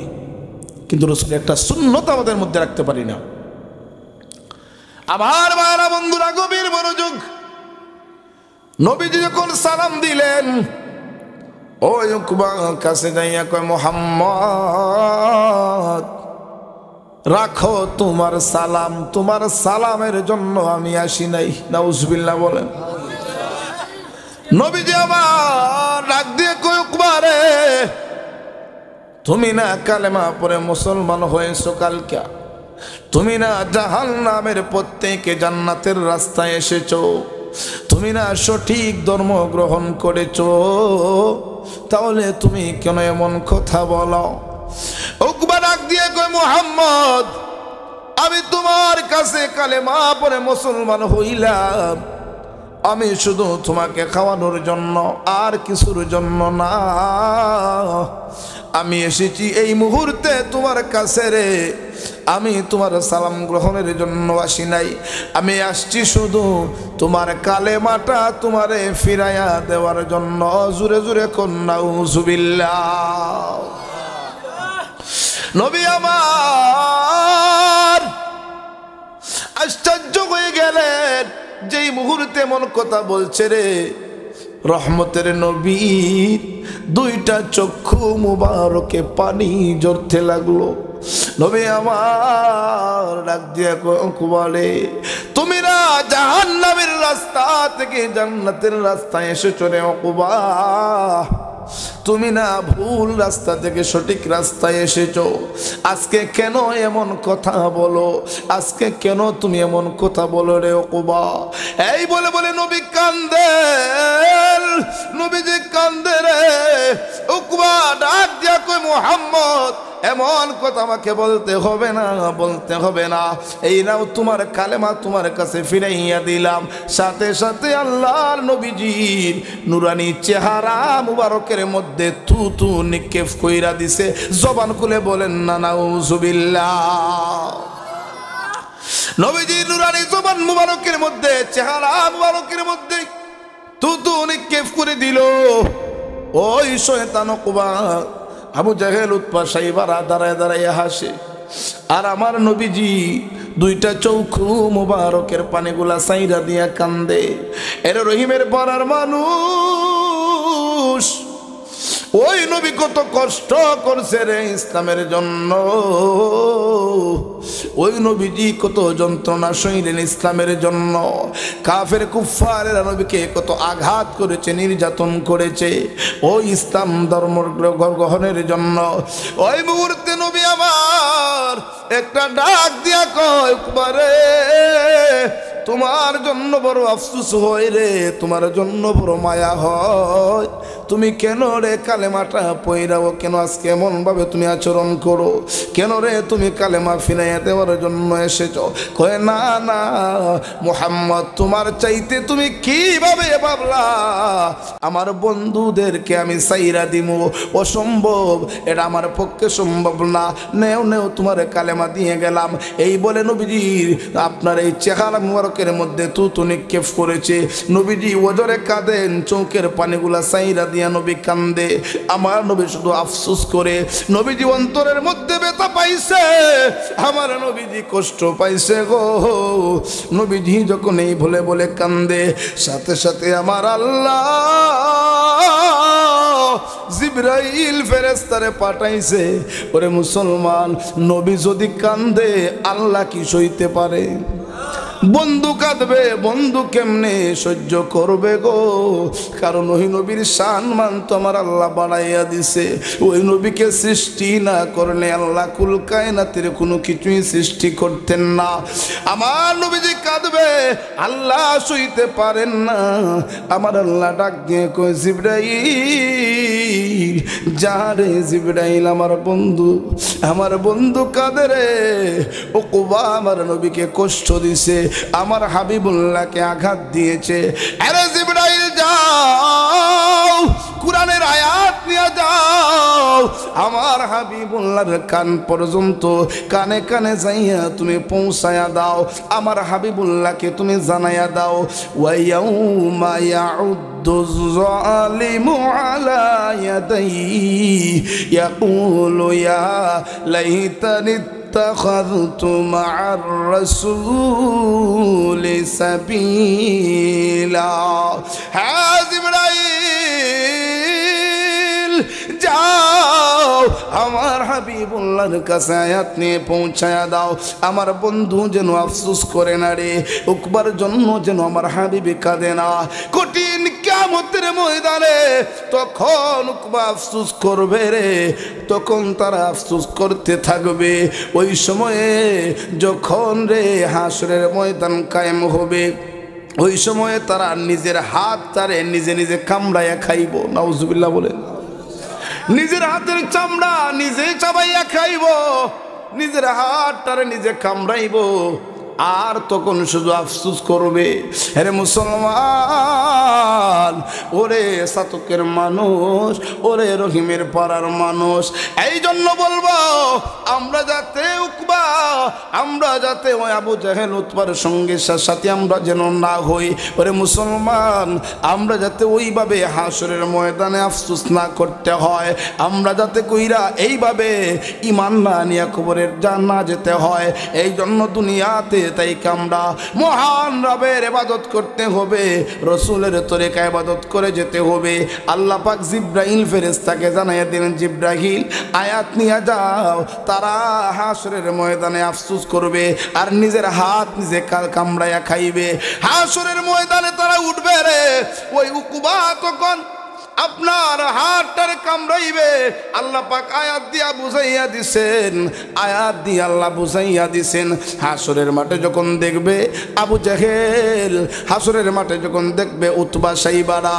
কিন্তু রসুলের একটা সুন্নত আমাদের মধ্যে রাখতে পারি না। আমার মারা বন্ধুরা, গভীর মনোযোগ। নবীজি যখন সালাম দিলেন, ওই উকবা কাছে যাইয়া কয়, মুহাম্মদ রাখো তোমার সালাম, তোমার সালামের জন্য আমি আসি নাই। নাউজুবিল্লাহ বলেন। নবীজি আমার ডাক দিয়ে কয়, উকবা রে, তুমি না কালেমা পড়ে মুসলমান হয়েছো কালকে, তুমি না জাহান্নামের পথ থেকে জান্নাতের রাস্তায় এসেছো, তুমি না সঠিক ধর্ম গ্রহণ করেছো, তাহলে তুমি কেন এমন কথা বলো? উকবা ডাক দিয়ে কয়, মুহাম্মদ আমি তোমার কাছে কালেমা পড়ে মুসলমান হইলাম, আমি শুধু তোমাকে খাওয়ানোর জন্য, আর কিছুর জন্য না। আমি এসেছি এই মুহূর্তে তোমার কাছে রে, আমি তোমার সালাম গ্রহণের জন্য আসি নাই, আমি আসছি শুধু তোমার কালেমাটা তোমারে ফিরাইয়া দেওয়ার জন্য। জুরে জুরে নাউজুবিল্লাহ। নবী আমার আশ্চর্য হয়ে গেলেন, যেই মুহূর্তে মন কথা বলছে রে, রহমতের নবীর দুইটা চক্ষু মুবারকে পানি ঝরতে লাগলো। নবী আমার ডাক দিয়া বলে, তুমি না জাহান্নামের রাস্তা থেকে জান্নাতের রাস্তায় এসেছো রে উকবা, তুমি না ভুল রাস্তা থেকে সঠিক রাস্তায় এসেছো। আজকে কেন এমন কথা বলো, আজকে কেন তুমি এমন কথা বলো রে উকবা? এই বলে বলে নবী কান্দে, নবীজি কান্দে রে। উকবা ডাক দিয়া কই, মুহাম্মদ এমন কথা আমাকে বলতে হবে না, বলতে হবে না। এই নাও তোমার কালেমা তোমার কাছে ফিরাইয়া দিলাম। সাথে সাথে আল্লাহর নবীজির নুরানি চেহারা মুবারকের মধ্যে থুতু নিক্ষেপ কইরা দিছে। জবান খুলে বলেন না নাউজুবিল্লাহ। নবীজির নুরানি জবান মুবারকের মধ্যে, চেহারা মুবারকের মধ্যে থুতু নিক্ষেপ করে দিল। ওই শয়তান উকবা, আবু জাহেল, উতবা, সাইবারা দাঁড়ায় দাঁড়ায় হাসে। আর আমার নবীজি দুইটা চৌখু মুবারকের পানিগুলা সাইরা দিয়া কান্দে। এর রহিমের পাড়ার মানুষ, ওই নবী কত কষ্ট করছে রে ইসলামের জন্য। ওই নবীজি কত যন্ত্রণা সইলেন ইসলামের জন্য। কাফের কুফফারেরা নবীকে কত আঘাত করেছে, নির্যাতন করেছে ওই ইসলাম ধর্ম গ্রহণের জন্য। ওই মুহূর্তে নবী আমার একটা ডাক দিয়া কয়, উকবারে তোমার জন্য বড় আফসোস হয় রে, তোমার জন্য বড় মায়া হয়। তুমি কেন রে কালেমাটা পয়রাও, কেন আজকে এমন ভাবে তুমি আচরণ করো? কেন রে তুমি কালেমা ফিরাইয়া দেওয়ার জন্য এসেছো? কয় না না মুহাম্মদ, তোমার চাইতে তুমি কিভাবে ভাবলা আমার বন্ধুদেরকে আমি সাইরা দিমু? অসম্ভব, এটা আমার পক্ষে সম্ভব না। নেও নেও তোমার কালেমা দিয়ে গেলাম। এই বলে নবীজির আপনার এই চেহারা মুবারকের মধ্যে থুতু নিক্ষেপ করেছে। নবীজি ওজরে কাঁদেন, চৌকের পানিগুলা সাইরা দিয়া নবী কান্দে। আমার নবী শুধু আফসোস করে। নবীজি অন্তরের মধ্যে ব্যথা পাইছে, আমার নবীজি কষ্ট পাইছে গো। নবীজি যখন এই বলে বলে কান্দে, সাথে সাথে আমার আল্লাহ জিবরাইল ফেরেশতারে পাঠাইছে। ওরে মুসলমান, নবী যদি কান্দে আল্লাহ কি সইতে পারে? বন্ধু কাঁদবে, বন্ধু কেমনে সহ্য করবে গো? কারণ ওই নবীর সম্মান তো আমার আল্লাহ বাড়াইয়া দিছে। ওই নবীকে সৃষ্টি না করলে আল্লাহ কুল কায়নাতের কোনো কিছুই সৃষ্টি করতেন না। আমার নবীজি কাঁদবে, আল্লাহ সইতে পারেন না। আমার আল্লাহ ডাক দিয়ে কই, জিবরাইল যা রে জিবরাইল, আমার বন্ধু কাঁদে রে। উকবা আমার নবীকে কষ্ট দিছে, আমার হাবিবুল্লাহকে আঘাত দিয়েছে। আরে জিবরাইল যাও, কুরআনের আয়াত নিয়ে যাও, আমার হাবিবুল্লাহর কান পর্যন্ত, কানে কানে যাইয়া তুমি পৌঁছায়া দাও। আমার হাবিবুল্লাহকে তুমি জানাইয়া দাও, ওয়ায়াউমা ইয়াউদ্দু যালিমু আলা ইয়াদাইহি ইয়াকুলু ইয়া লাইতানি اتخذت مع الرسول سبيلا। হ্যাঁ জিবরাইল যাও, আমার হাবিবুল্লাহর কাছে আয়াত নিয়ে পৌঁছায়া দাও। আমার বন্ধু যেন আফসোস করে না রে, উকবার জন্য যেন আমার হাবিবে কাঁদে না। কঠিন কিয়ামতের ময়দানে তখন উকবা আফসোস করবে রে, তখন তারা আফসোস করতে থাকবে। ওই সময়ে যখন রে হাসরের ময়দান কায়েম হবে, ওই সময়ে তারা নিজের হাত তারে নিজে নিজে কামড়াইয়া খাইব। নাউজুবিল্লাহ বলেন। নিজের হাতের চামড়া নিজে চাবাইয়া খাইব, নিজের হাতটারে নিজে কামড়াইব। আর তখন শুধু আফসোস করবে, আরে মুসলমান, ওরে সাতকের মানুষ, ওরে রহিমের পাড়ার মানুষ। এই জন্য বলবো, আমরা যাতে উকবা, আমরা যাতে ওই আবু জাহেল উতবার সঙ্গে সাথে আমরা যেন না হই। ওরে মুসলমান, আমরা যাতে ওইভাবে হাসরের ময়দানে আফসোস না করতে হয়, আমরা যাতে কইরা এইভাবে ইমান না নিয়ে কবরের না যেতে হয়। এই জন্য দুনিয়াতে তাই আমরা মহান রবের ইবাদত করতে হবে, রসুলের তরিকা ইবাদত করে যেতে হবে। আল্লাহ পাক জিবরাইল ফেরেশতাকে জানাইয়া দিলেন, জিবরাইল আয়াত নিয়ে যাও। তারা হাসরের ময়দানে আফসোস করবে আর নিজের হাত নিজে কামড়াইয়া খাইবে। হাসরের ময়দানে তারা উঠবে রে। ওই উকবা তখন আপনার হাতটার কামড়াইবে। আল্লাহ পাক আয়াত দিয়া বুঝাইয়া দিছেন, আয়াত দিয়ে আল্লাহ বুঝাইয়া দিছেন। হাসরের মাঠে যখন দেখবে আবু জাহেল, হাসরের মাঠে যখন দেখবে উতবা সাইবারা,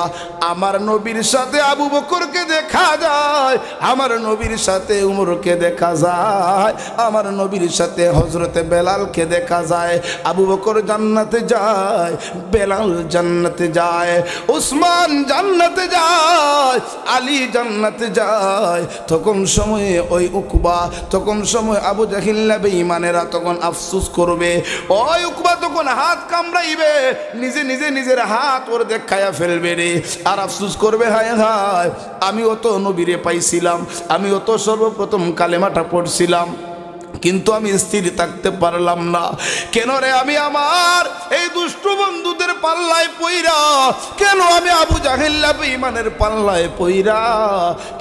আমার নবীর সাথে আবু বকরকে দেখা যায়, আমার নবীর সাথে উমরকে দেখা যায়, আমার নবীর সাথে হযরতে বেলালকে দেখা যায়। আবু বকর জান্নাতে যায়, বেলাল জান্নাতে যায়, উসমান জান্নাতে যায়, আলী জান্নাতে যায়। তখন সময়ে ওই উকবা, তখন সময় আবু জাহিল বেঈমানেরা তখন আফসোস করবে। ওই উকবা তখন হাত কামড়াইবে, নিজে নিজে নিজের হাত ওর দেখায়া ফেলবে রে, আর আফসোস করবে হায় হায় আমিও তো নবীরে পাইছিলাম, আমিও তো সর্বপ্রথম কালেমাটা পড়ছিলাম, কিন্তু আমি স্থির থাকতে পারলাম না। কেন রে আমি আমার এই দুষ্ট বন্ধুদের পাল্লায় পইরা, কেন আমি আবু জাহেল বেঈমানের পাল্লায় পইরা,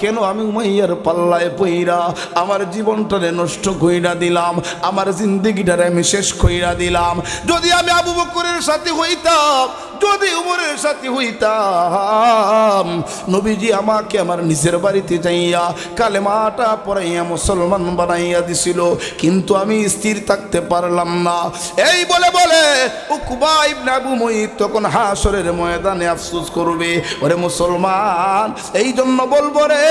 কেন আমি উমাইয়ার পাল্লায় পইরা আমার জীবনটারে নষ্ট কইরা দিলাম, আমার জিন্দেগিটারে আমি শেষ কইরা দিলাম। যদি আমি আবু বকরের সাথে হইতাম, যদি উমরের সাথে হইতাম, নবীজি আমাকে আমার নিজের বাড়িতে যাইয়া কালেমাটা পড়াইয়া মুসলমান বানাইয়া দিছিল, কিন্তু আমি স্থির থাকতে পারলাম না। এই বলে বলে উকবা ইবনে আবু মুইত তখন হাসরের ময়দানে আফসোস করবে। ওরে মুসলমান, এই জন্য বলবো রে,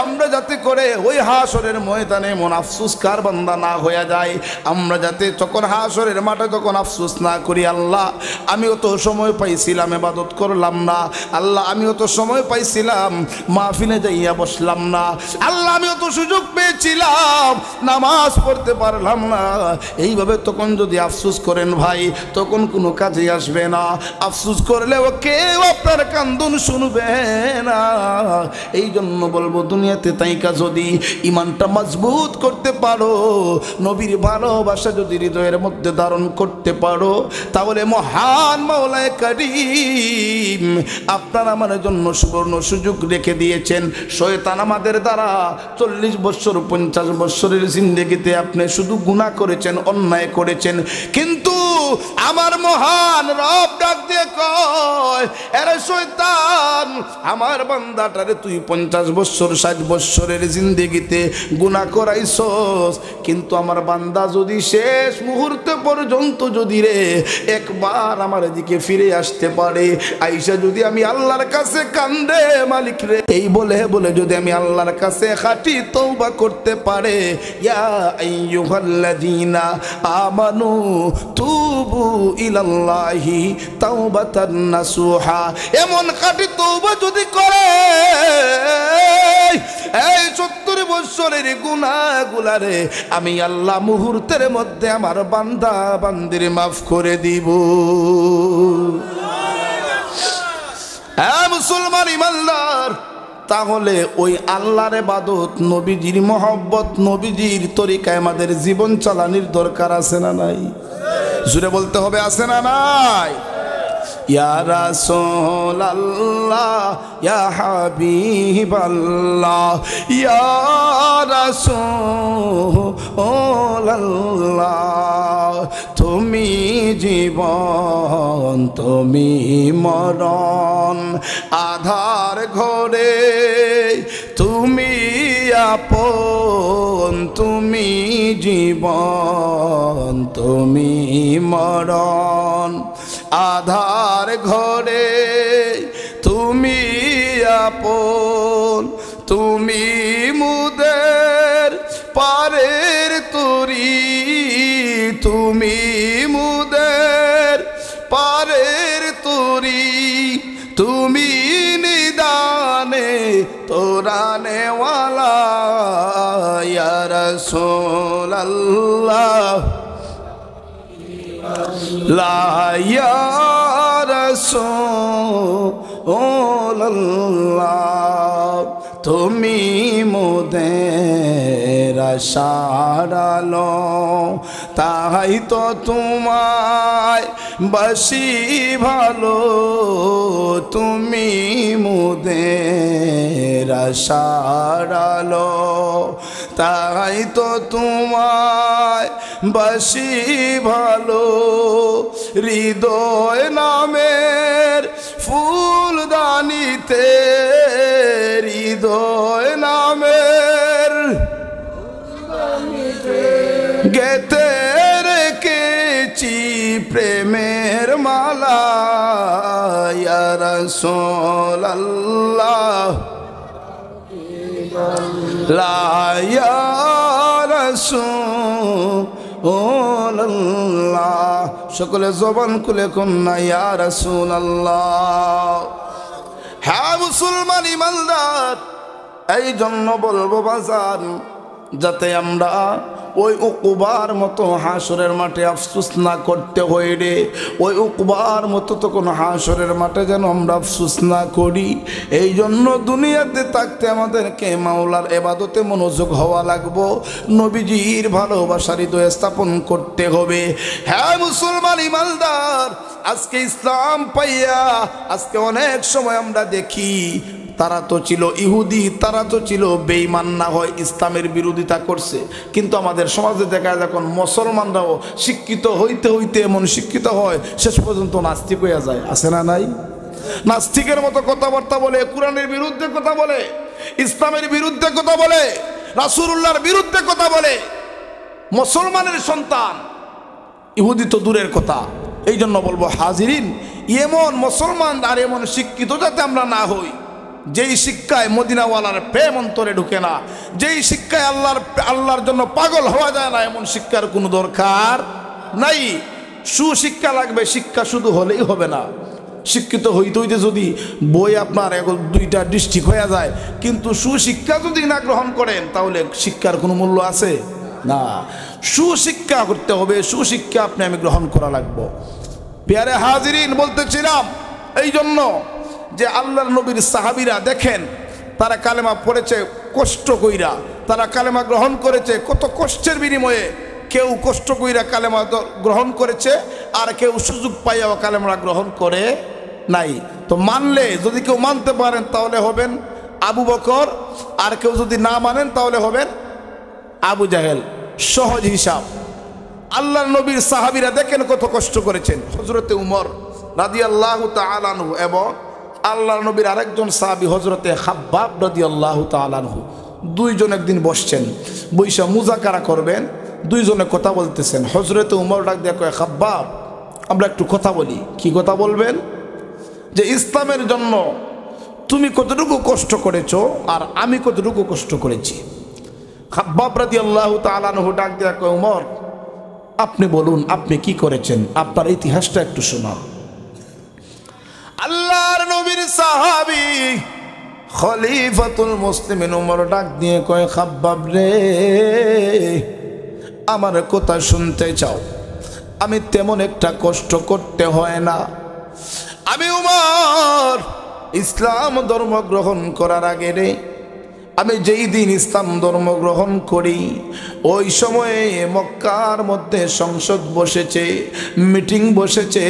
আমরা যাতে করে ওই হাসরের ময়দানে এমন আফসোস কার বান্দা না হয়ে যায়, আমরা যাতে তখন হাসরের মাঠে তখন আফসোস না করি, আল্লাহ আমিও তো সময় পাইছিলাম ইবাদত করলাম না, আল্লাহ আমিও তো সময় পাইছিলাম মাহফিলে যাইয়া বসলাম না, আল্লাহ আমিও তো সুযোগ পেয়েছিলাম নামাজ পড়তে পারলাম না। এইভাবে তখন যদি আফসোস করেন ভাই, তখন কোনো কাজে আসবে না। আফসোস করলেও কেউ আপনার কান্দন শুনবে না। এই জন্য বলবো দুনিয়াতে তাইকা যদি ইমানটা মজবুত করতে পারো, নবীর ভালোবাসা যদি হৃদয়ের মধ্যে ধারণ করতে পারো, তাহলে মহান মাওলায়ে কারীম আপনার আমার জন্য সুবর্ণ সুযোগ রেখে দিয়েছেন। শয়তান আমাদের দ্বারা 40 বছর 50 বছরের জিন্দেগিতে আপনি শুধু গুনাহ করেছেন, অন্যায় করেছেন, কিন্তু আমার মহান রব ডাক দিয়ে কয়, আরে শয়তান আমার বান্দাটারে তুই 50 বছর 60 বছরের জিন্দেগিতে গুনাহ করাইছস, কিন্তু আমার বান্দা যদি শেষ মুহূর্তে পর্যন্ত যদি রে একবার আমার দিকে ফিরে আসতে পারে, আইসা যদি আমি আল্লাহর কাছে কান্দে মালিক রে, এই বলে বলে যদি আমি আল্লাহর কাছে খাঁটি তওবা করতে পারে, ইয়া আইয়ুহাল্লাযীনা আমানু তুবু ইলাল্লাহি তাওবাতান নাসুহা, এমন খাঁটি তওবা যদি করে এই 70 বছরের গুনাহগুলারে আমি আল্লাহ মুহূর্তের মধ্যে আমার বান্দা বান্দির মাফ করে দিব। হ্যাঁ মুসলমান ইমানদার, তাহলে ওই আল্লাহর ইবাদত, নবীজির মহব্বত, নবীজির তরিকায় আমাদের জীবন চালানোর দরকার আছে না নাই? জুড়ে বলতে হবে, আছে না নাই? ইয়া রাসূলুল্লাহ, ইয়া হাবিবাল্লাহ, ইয়া রাসূলুল্লাহ, তুমি জীবন তুমি মরণ, আধার ঘরে তুমি আপন, তুমি জীবন তুমি মরণ, আধার ঘরে তুমি আপন, তুমি মুদের পারের তরি, তুমি মুদের পারের তরি, তুমি নিদানে তোরানে ওয়ালা, ইয়া রাসূলুল্লাহ লা ইয়া রাসূলুল্লাহ, তুমি মোদের আশার আলো, তাই তো তোমায় বাসি ভালো, তুমি মোদের আশার আলো, তাই তো তোমায় বাসি ভালো, হৃদয় নামের ফুলদানিতে হৃদয় নামের গেতে রেখেছি প্রেমের মালা ইয়া রাসূলুল্লাহ লা ইয়া রাসূলুল্লাহ সকলে জবান খুলে কন্যা ইয়া রাসূলুল্লাহ। হ্যাঁ মুসলমান ইমানদার, এই জন্য বলবো বাজান, যাতে আমরা ওই উকুবার মতো হাসরের মাঠে আফসোস না করতে হয় রে। ওই উকুবার মতো তো কোনো হাসরের মাঠে যেন আমরা আফসোস না করি। এই জন্য দুনিয়াতে থাকতে আমাদেরকে মাওলার ইবাদতে মনোযোগ হওয়া লাগবো, নবীজির ভালোবাসার হৃদয় স্থাপন করতে হবে। হ্যাঁ মুসলমান ইমানদার, আজকে ইসলাম পাইয়া আজকে অনেক সময় আমরা দেখি তারা তো ছিল ইহুদি, তারা তো ছিল বেঈমান, না হয় ইসলামের বিরোধিতা করছে। কিন্তু আমাদের সমাজে দেখা যায় এখন মুসলমানরাও শিক্ষিত হইতে হইতে এমন শিক্ষিত হয় শেষ পর্যন্ত নাস্তিক হইয়া যায়। আছে না নাই? নাস্তিকের মতো কথাবার্তা বলে, কোরআনের বিরুদ্ধে কথা বলে, ইসলামের বিরুদ্ধে কথা বলে, রাসূলুল্লাহর বিরুদ্ধে কথা বলে। মুসলমানের সন্তান ইহুদি তো দূরের কথা। এই জন্য বলবো হাজিরিন, এমন মুসলমান আর এমন শিক্ষিত যাতে আমরা না হই, যেই শিক্ষায় মদিনাওয়ালার প্রেম অন্তরে ঢুকে না, যেই শিক্ষায় আল্লাহর জন্য পাগল হওয়া যায় না, এমন শিক্ষার কোনো দরকার নাই। সুশিক্ষা লাগবে, শিক্ষা শুধু হলেই হবে না। শিক্ষিত হইতে হইতে যদি বই আপনার দুইটা ডিস্ট্রিক্ট হয়ে যায়, কিন্তু সুশিক্ষা যদি না গ্রহণ করেন তাহলে শিক্ষার কোনো মূল্য আছে না। সুশিক্ষা করতে হবে, সুশিক্ষা আপনি আমি গ্রহণ করা লাগবো। প্যারে হাজিরিন, বলতেছিলাম এই জন্য যে আল্লাহর নবীর সাহাবীরা দেখেন, তারা কালেমা পড়েছে কষ্ট কইরা, তারা কালেমা গ্রহণ করেছে কত কষ্টের বিনিময়ে। কেউ কষ্ট কইরা কালেমা গ্রহণ করেছে, আর কেউ সুযোগ পাইয়াও কালেমা গ্রহণ করে নাই। তো মানলে, যদি কেউ মানতে পারেন তাহলে হবেন আবু বকর, আর কেউ যদি না মানেন তাহলে হবেন আবু জাহেল। সহজ হিসাব। আল্লাহর নবীর সাহাবীরা দেখেন কত কষ্ট করেছেন। হযরতে উমর রাদিয়াল্লাহু তাআলা আনহু এবং আল্লাহর নবীর আরেকজন সাহাবী হযরতে খাব্বাব রাদিয়াল্লাহু তাআলা আনহু, দুইজন একদিন বসছেন, বৈশা মুজাকারা করবেন, দুইজনে কথা বলতেছেন। হযরতে উমর ডাক দিয়ে কয়, খাব্বাব আমরা একটু কথা বলি। কি কথা বলবেন? যে ইসলামের জন্য তুমি কতটুকু কষ্ট করেছো আর আমি কতটুকু কষ্ট করেছি। খাব্বাব রাদিয়াল্লাহু তাআলা আনহু ডাক দিয়ে কয়, উমর আপনি বলুন আপনি কি করেছেন, আপনার ইতিহাসটা একটু শোনান। আল্লাহর নবীর সাহাবী খলিফাতুল মুসলিমিন উমর ডাক দিয়ে কয়, খাব্বাব রে, আমার কথা শুনতে চাও? আমি তেমন একটা কষ্ট করতে হয় না। আমি উমর ইসলাম ধর্ম গ্রহণ করার আগে রে, আমি যেই দিন ইসলাম ধর্ম গ্রহণ করি ওই সময়ে মক্কার মধ্যে সংসদ বসেছে, মিটিং বসেছে,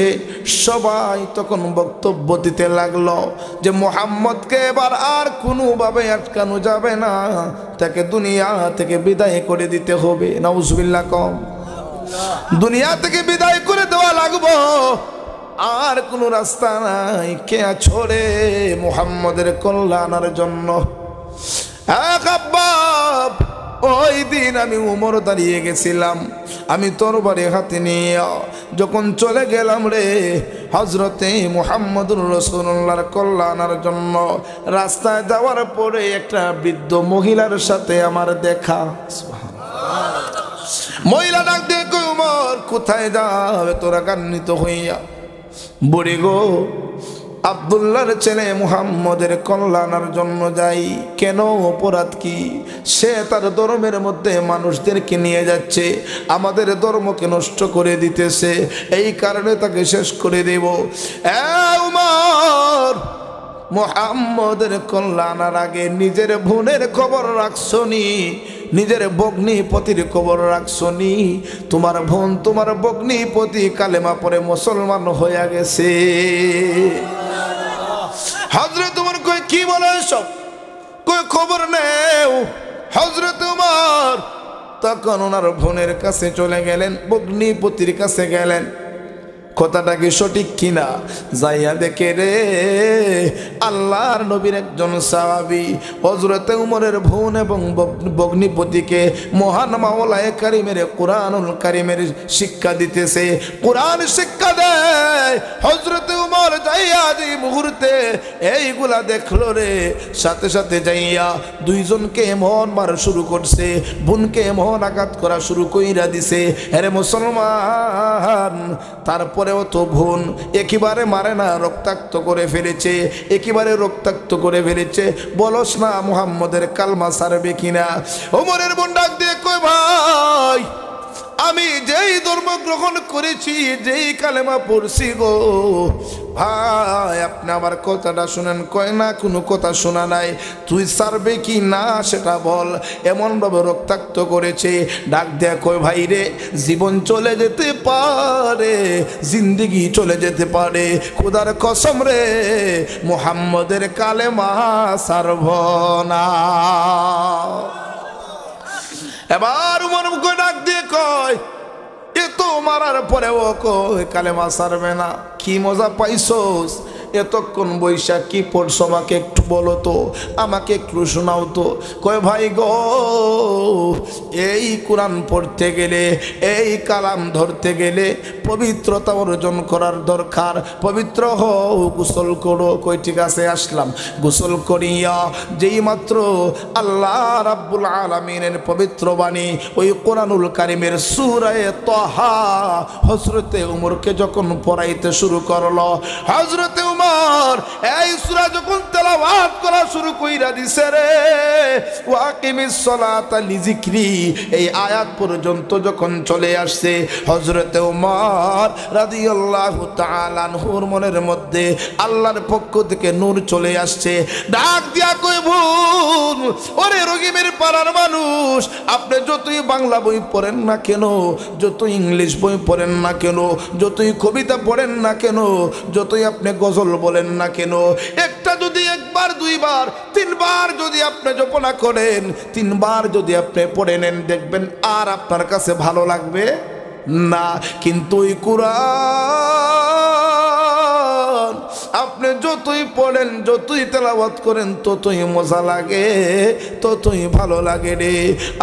সবাই তখন বক্তব্য দিতে লাগলো যে মুহাম্মদকে এবার আর কোনোভাবে আটকানো যাবে না, তাকে দুনিয়া থেকে বিদায় করে দিতে হবে। নাউজুবিল্লাহ কম। দুনিয়া থেকে বিদায় করে দেওয়া লাগবো, আর কোনো রাস্তা নাই। কে ছড়ে মুহাম্মদের কল্যাণের জন্য। খাব্বাব, ওই দিন আমি উমর দাঁড়িয়ে গেছিলাম, আমি তরবারি হাতে নিয়ে যখন চলে গেলাম রে হযরতে মুহাম্মদুর রাসূলুল্লাহর কল্যাণের জন্য, রাস্তায় যাওয়ার পরে একটা বৃদ্ধ মহিলার সাথে আমার দেখা। মহিলা ডাক দিয়ে কই, উমর কোথায় যাবে তোরা গান্বিত হইয়া? বুড়ি গো, আব্দুল্লাহর ছেলে মুহাম্মদের কল্যাণের জন্য যাই। কেন? অপরাধ কি? সে তার ধর্মের মধ্যে মানুষদেরকে নিয়ে যাচ্ছে, আমাদের ধর্মকে নষ্ট করে দিতেছে, এই কারণে তাকে শেষ করে দেব। উমর, মুহাম্মদের কল্যাণের আগে নিজের বোনের খবর রাখছনি, নিজের ভগ্নিপতির খবর রাখছনি? তোমার বোন, তোমার ভগ্নিপতি কালেমা পড়ে মুসলমান হয়ে গেছে। হযরত উমর কই, কি বলে সব? কই খবর নেও। হযরত উমর তখন ওনার বোনের কাছে চলে গেলেন, ভগ্নিপতির কাছে গেলেন, কথাটা কি সঠিক কিনা? যাইয়া দেখে রে আল্লাহর নবীর একজন সাহাবী হযরতে উমরের বোন এবং ভগ্নিপতিকে মহান মাওলায়ে কারিমের কুরআনুল কারিমের শিক্ষা দিতেছে, কুরআন শিক্ষা দেয়। হযরতে উমর যাইয়া যে মুহূর্তে এইগুলা দেখলো রে, সাথে সাথে যাইয়া দুইজনকে এমন মারা শুরু করছে, বোনকে এমন আঘাত করা শুরু কইরা দিছে। আরে মুসলমান, তারপরেও তো বোন একেবারে মারে না, রক্তাক্ত করে ফেলেছে, একেবারে রক্তাক্ত করে ফেলেছে। বলস না মুহাম্মদের কালমা ছাড়বে কিনা? ওমরের বোন ডাক দিয়ে কয়, ভাই আমি যেই ধর্ম গ্রহণ করেছি, যেই কালেমা পড়ছি গো ভাই, আপনি আমার কথাটা শুনেন। কয় না, কোনো কথা শোনা নাই, তুই ছাড়বে কি না সেটা বল। এমনভাবে রক্তাক্ত করেছে। ডাক দেয়া কয়, ভাই রে, জীবন চলে যেতে পারে, জিন্দেগি চলে যেতে পারে, খোদার কসম রে মুহাম্মদের কালেমা ছাড়ব না। এবার উমর মুখে ডাক দিয়ে কয়, এ তো মারার পরেও কয় কালেমা ছাড়বে না। কি মজা পাইছোস? এতক্ষণ বৈশাখ কি পড়ছো আমাকে একটু বলো তো, আমাকে একটু শোনাও তো। কয়, ভাই গো, এই কোরআন পড়তে গেলে, এই কালাম ধরতে গেলে পবিত্রতা অর্জন করার দরকার। পবিত্র হও, গোসল করো। কই ঠিক আছে, আসলাম। গোসল করিয়া যেই মাত্র আল্লাহ রাব্বুল আলামিনের পবিত্র বাণী ওই কোরআনুল কারিমের সূরা তাহা হযরতে উমরকে যখন পড়াইতে শুরু করলো, হযরতে উমর এই সূরা যখন তেলাওয়াত করা শুরু কইরা দিছে রে, ওয়াকিমিস সালাতা লিযিকরি এই আয়াত পর্যন্ত যখন চলে আসছে, হযরতে উমর রাদিয়াল্লাহু তাআলা আনহুর মনের মধ্যে আল্লাহর পক্ষ থেকে নূর চলে আসছে। ডাক দিয়া কই, বোন, ওরে রহিমের পাড়ার মানুষ, আপনি যতই বাংলা বই পড়েন না কেন, যতই ইংলিশ বই পড়েন না কেন, যতই কবিতা পড়েন না কেন, যতই আপনি গজল বলেন না কেন, একটা যদি একবার, দুইবার, তিনবার যদি আপনি জপনা করেন, তিনবার যদি আপনি পড়ে নেন, দেখবেন আর আপনার কাছে ভালো লাগবে না। কিন্তু ওই কুরআন আপনি যতই পড়েন, যতই তেলাওয়াত করেন, ততই মজা লাগে, ততই ভালো লাগে রে।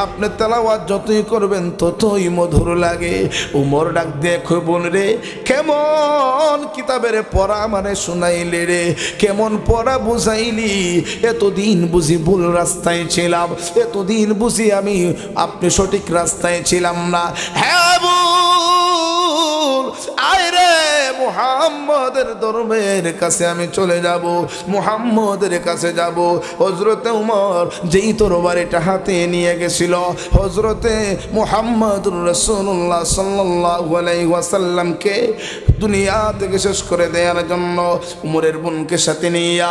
আপনি তেলাওয়াত যতই করবেন, ততই মধুর লাগে। উমর ডাক দেখো, বোন রে, কেমন কিতাবের পড়া মানে শুনাইলে রে, কেমন পড়া বুঝাইলি। এতদিন বুঝি ভুল রাস্তায় ছিলাম, এতদিন বুঝি আমি আপনি সঠিক রাস্তায় ছিলাম না। হ্যাঁ বোন, আয় রে, মুহাম্মদের ধর্মের কাছে আমি চলে যাব, মুহাম্মদের কাছে যাব। হযরতে উমর যেই তরবারিটা হাতে নিয়ে গেছিল হযরতে মুহাম্মদুর রাসূলুল্লাহ সাল্লাল্লাহু আলাইহি ওয়াসাল্লামকে দুনিয়া থেকে শেষ করে দেওয়ার জন্য উমরের বোনকে সাথে নিয়া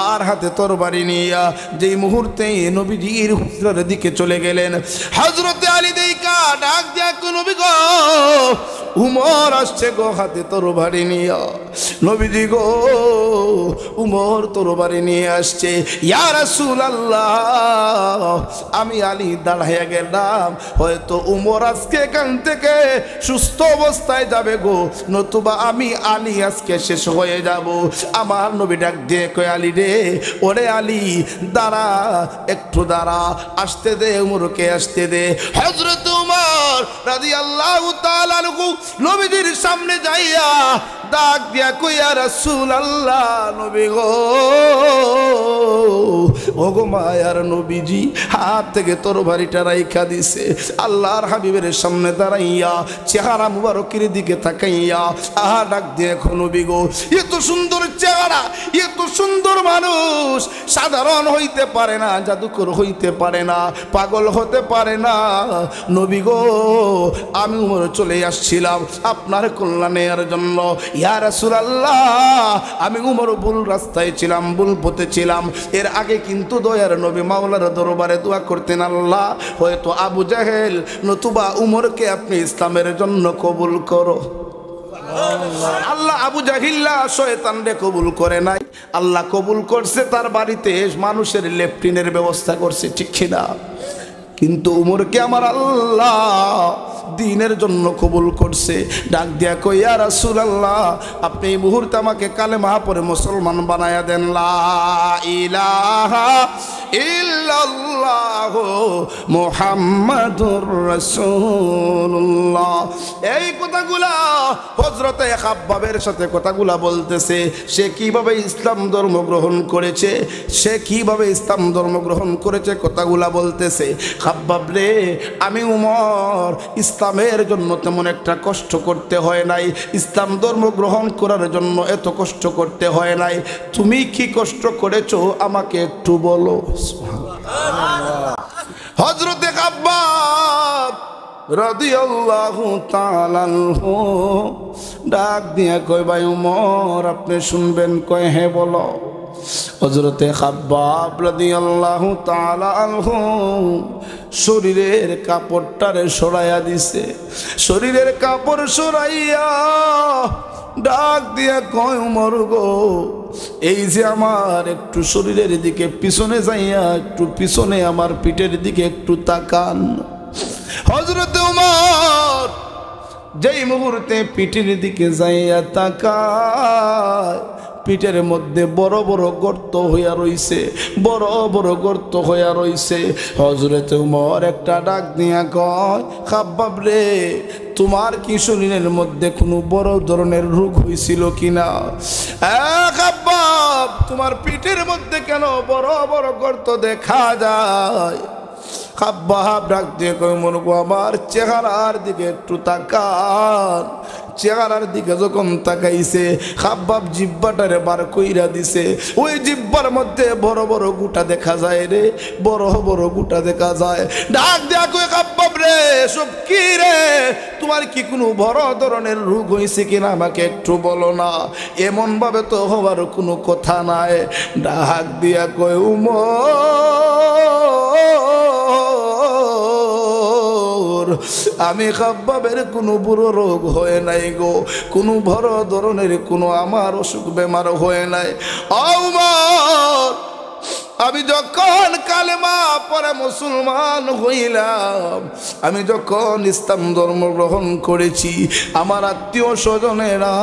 আর হাতে তরবারি নিয়া যেই মুহূর্তে নবীজির হুজরার দিকে চলে গেলেন, হযরতে আলী দেইকা ডাক দিয়া কো, নবী গো, উমর আসছে গো হাতে তরবারি নিয়া। নবীজি গো, উমর তরবারি নিয়ে আসছে। ইয়া রাসূলুল্লাহ, আমি আলী দাঁড়াইয়া গেলাম, হয়তো উমর আজকে এখান থেকে সুস্থ অবস্থায় যাবে গো, নতুবা আমি আলী আজকে শেষ হয়ে যাব। আমার নবী ডাক দিয়ে কয়, আলী রে, ওরে আলী, দাঁড়া, একটু দাঁড়া, আসতে দে, উমরকে আসতে দে। হযরত উমর রাদিয়াল্লাহু তাআলা আনহু নবীজির সামনে যাইয়া ডাক দিয়া কই, ইয়া রাসূলুল্লাহ, নবী গো, ওগো মায়ার নবীজি হাত থেকে তরবারিটা রাইখা দিছে। আল্লাহর হাবিবের সামনে দাঁড়াইয়া চেহারা মুবারকের দিকে তাকাইয়া ডাক দিয়ে, নবী গো, এত সুন্দর চেহারা, এত সুন্দর মানুষ সাধারণ হইতে পারে না, জাদুকর হইতে পারে না, পাগল হতে পারে না। নবী গো, আমি উমর চলে আসছিলাম আপনার কল্যাণের জন্য। ইয়া রাসূলুল্লাহ, আমি উমর ভুল রাস্তায় ছিলাম, ভুল পথে ছিলাম। এর আগে কিন্তু দয়ার নবী মাওলার দরবারে দোয়া করতেন, আল্লাহ, হয়তো আবু জাহেল নতুবা উমরকে আপনি ইসলামের জন্য কবুল করো। আল্লাহ আবু জাহিল্লা শয়তানরে কবুল করে নাই, আল্লাহ কবুল করছে, তার বাড়িতে মানুষের লেফটিনের ব্যবস্থা করছে, ঠিক কিনা? কিন্তু উমরকে আমার আল্লাহ দ্বীনের জন্য কবুল করছে। ডাক দিয়া কই ইয়া রাসূলুল্লাহ, আপনি এই মুহূর্তে আমাকে কালেমা পড়ে মুসলমান বানায়া দেন। লা ইলাহা ইল্লাল্লাহ মুহাম্মাদুর রাসূলুল্লাহ। এই কথাগুলা হযরতে খাব্বাবের সাথে কথাগুলা বলতেছে। সে কিভাবে ইসলাম ধর্ম গ্রহণ করেছে, সে কিভাবে ইসলাম ধর্ম গ্রহণ করেছে কথাগুলা বলতেছে। খাব্বাব রে, আমি উমর ইসলামের জন্য তেমন একটা কষ্ট করতে হয় নাই, ইসলাম ধর্ম গ্রহণ করার জন্য এত কষ্ট করতে হয় নাই। তুমি কি কষ্ট করেছো আমাকে একটু বলো। হযরতে খাব্বাব রাদিয়াল্লাহু তাআলা আনহু ডাক দিয়া কয় ভাই উমর আপনি শুনবেন? কয় হ্যাঁ বলো। হযরতে খাব্বাব রাদিয়াল্লাহু তাআলা আনহু শরীরের কাপড়টারে সরাইয়া দিছে। শরীরের কাপড় সরাইয়া ডাক দিয়া কয় উমর গো, এই যে আমার একটু শরীরের দিকে পিছনে যাইয়া একটু পিছনে আমার পিঠের দিকে একটু তাকান। হযরতে উমর যেই মুহূর্তে পিঠের দিকে যাইয়া তাকায়, পিঠের মধ্যে বড় বড় গর্ত হইয়া রইছে, বড় বড় গর্ত হইয়া রইছে। হযরতে উমর একটা ডাক দিয়া কয় খাব্বাব রে, তোমার কি শরীরের মধ্যে কোনো বড় ধরনের রোগ হয়েছিল কিনা? খাব্বাব, তোমার পিঠের মধ্যে কেন বড় বড় গর্ত দেখা যায়? খাব্বাব ডাক দিয়ে কয় উমর গো, আমার চেহারার দিকে একটু তাকান। চেহারার দিকে যখন তাকাইছে, খাব্বাব জিহ্বাটারে বার কইরা দিছে। ওই জিহ্বার মধ্যে বড় বড় গুটা দেখা যায় রে, বড় বড় গুটা দেখা যায়। ডাক দিয়া কই খাব্বাব রে, সব কি রে? তোমার কি কোনো বড় ধরনের রোগ হয়েছে কিনা আমাকে একটু বলো না। এমন ভাবে তো হওয়ার কোনো কথা নাই। ডাক দিয়া কই উমর, আমি খাব্বাবের কোনো বুড়ো রোগ হয় নাই গো, কোনো বড় ধরনের কোনো আমার অসুখ বেমার হয় নাই। উমর, আমি যখন কালেমা পড়ে মুসলমান হইলাম, আমি যখন ইসলাম ধর্ম গ্রহণ করেছি, আমার আত্মীয় স্বজনেরা,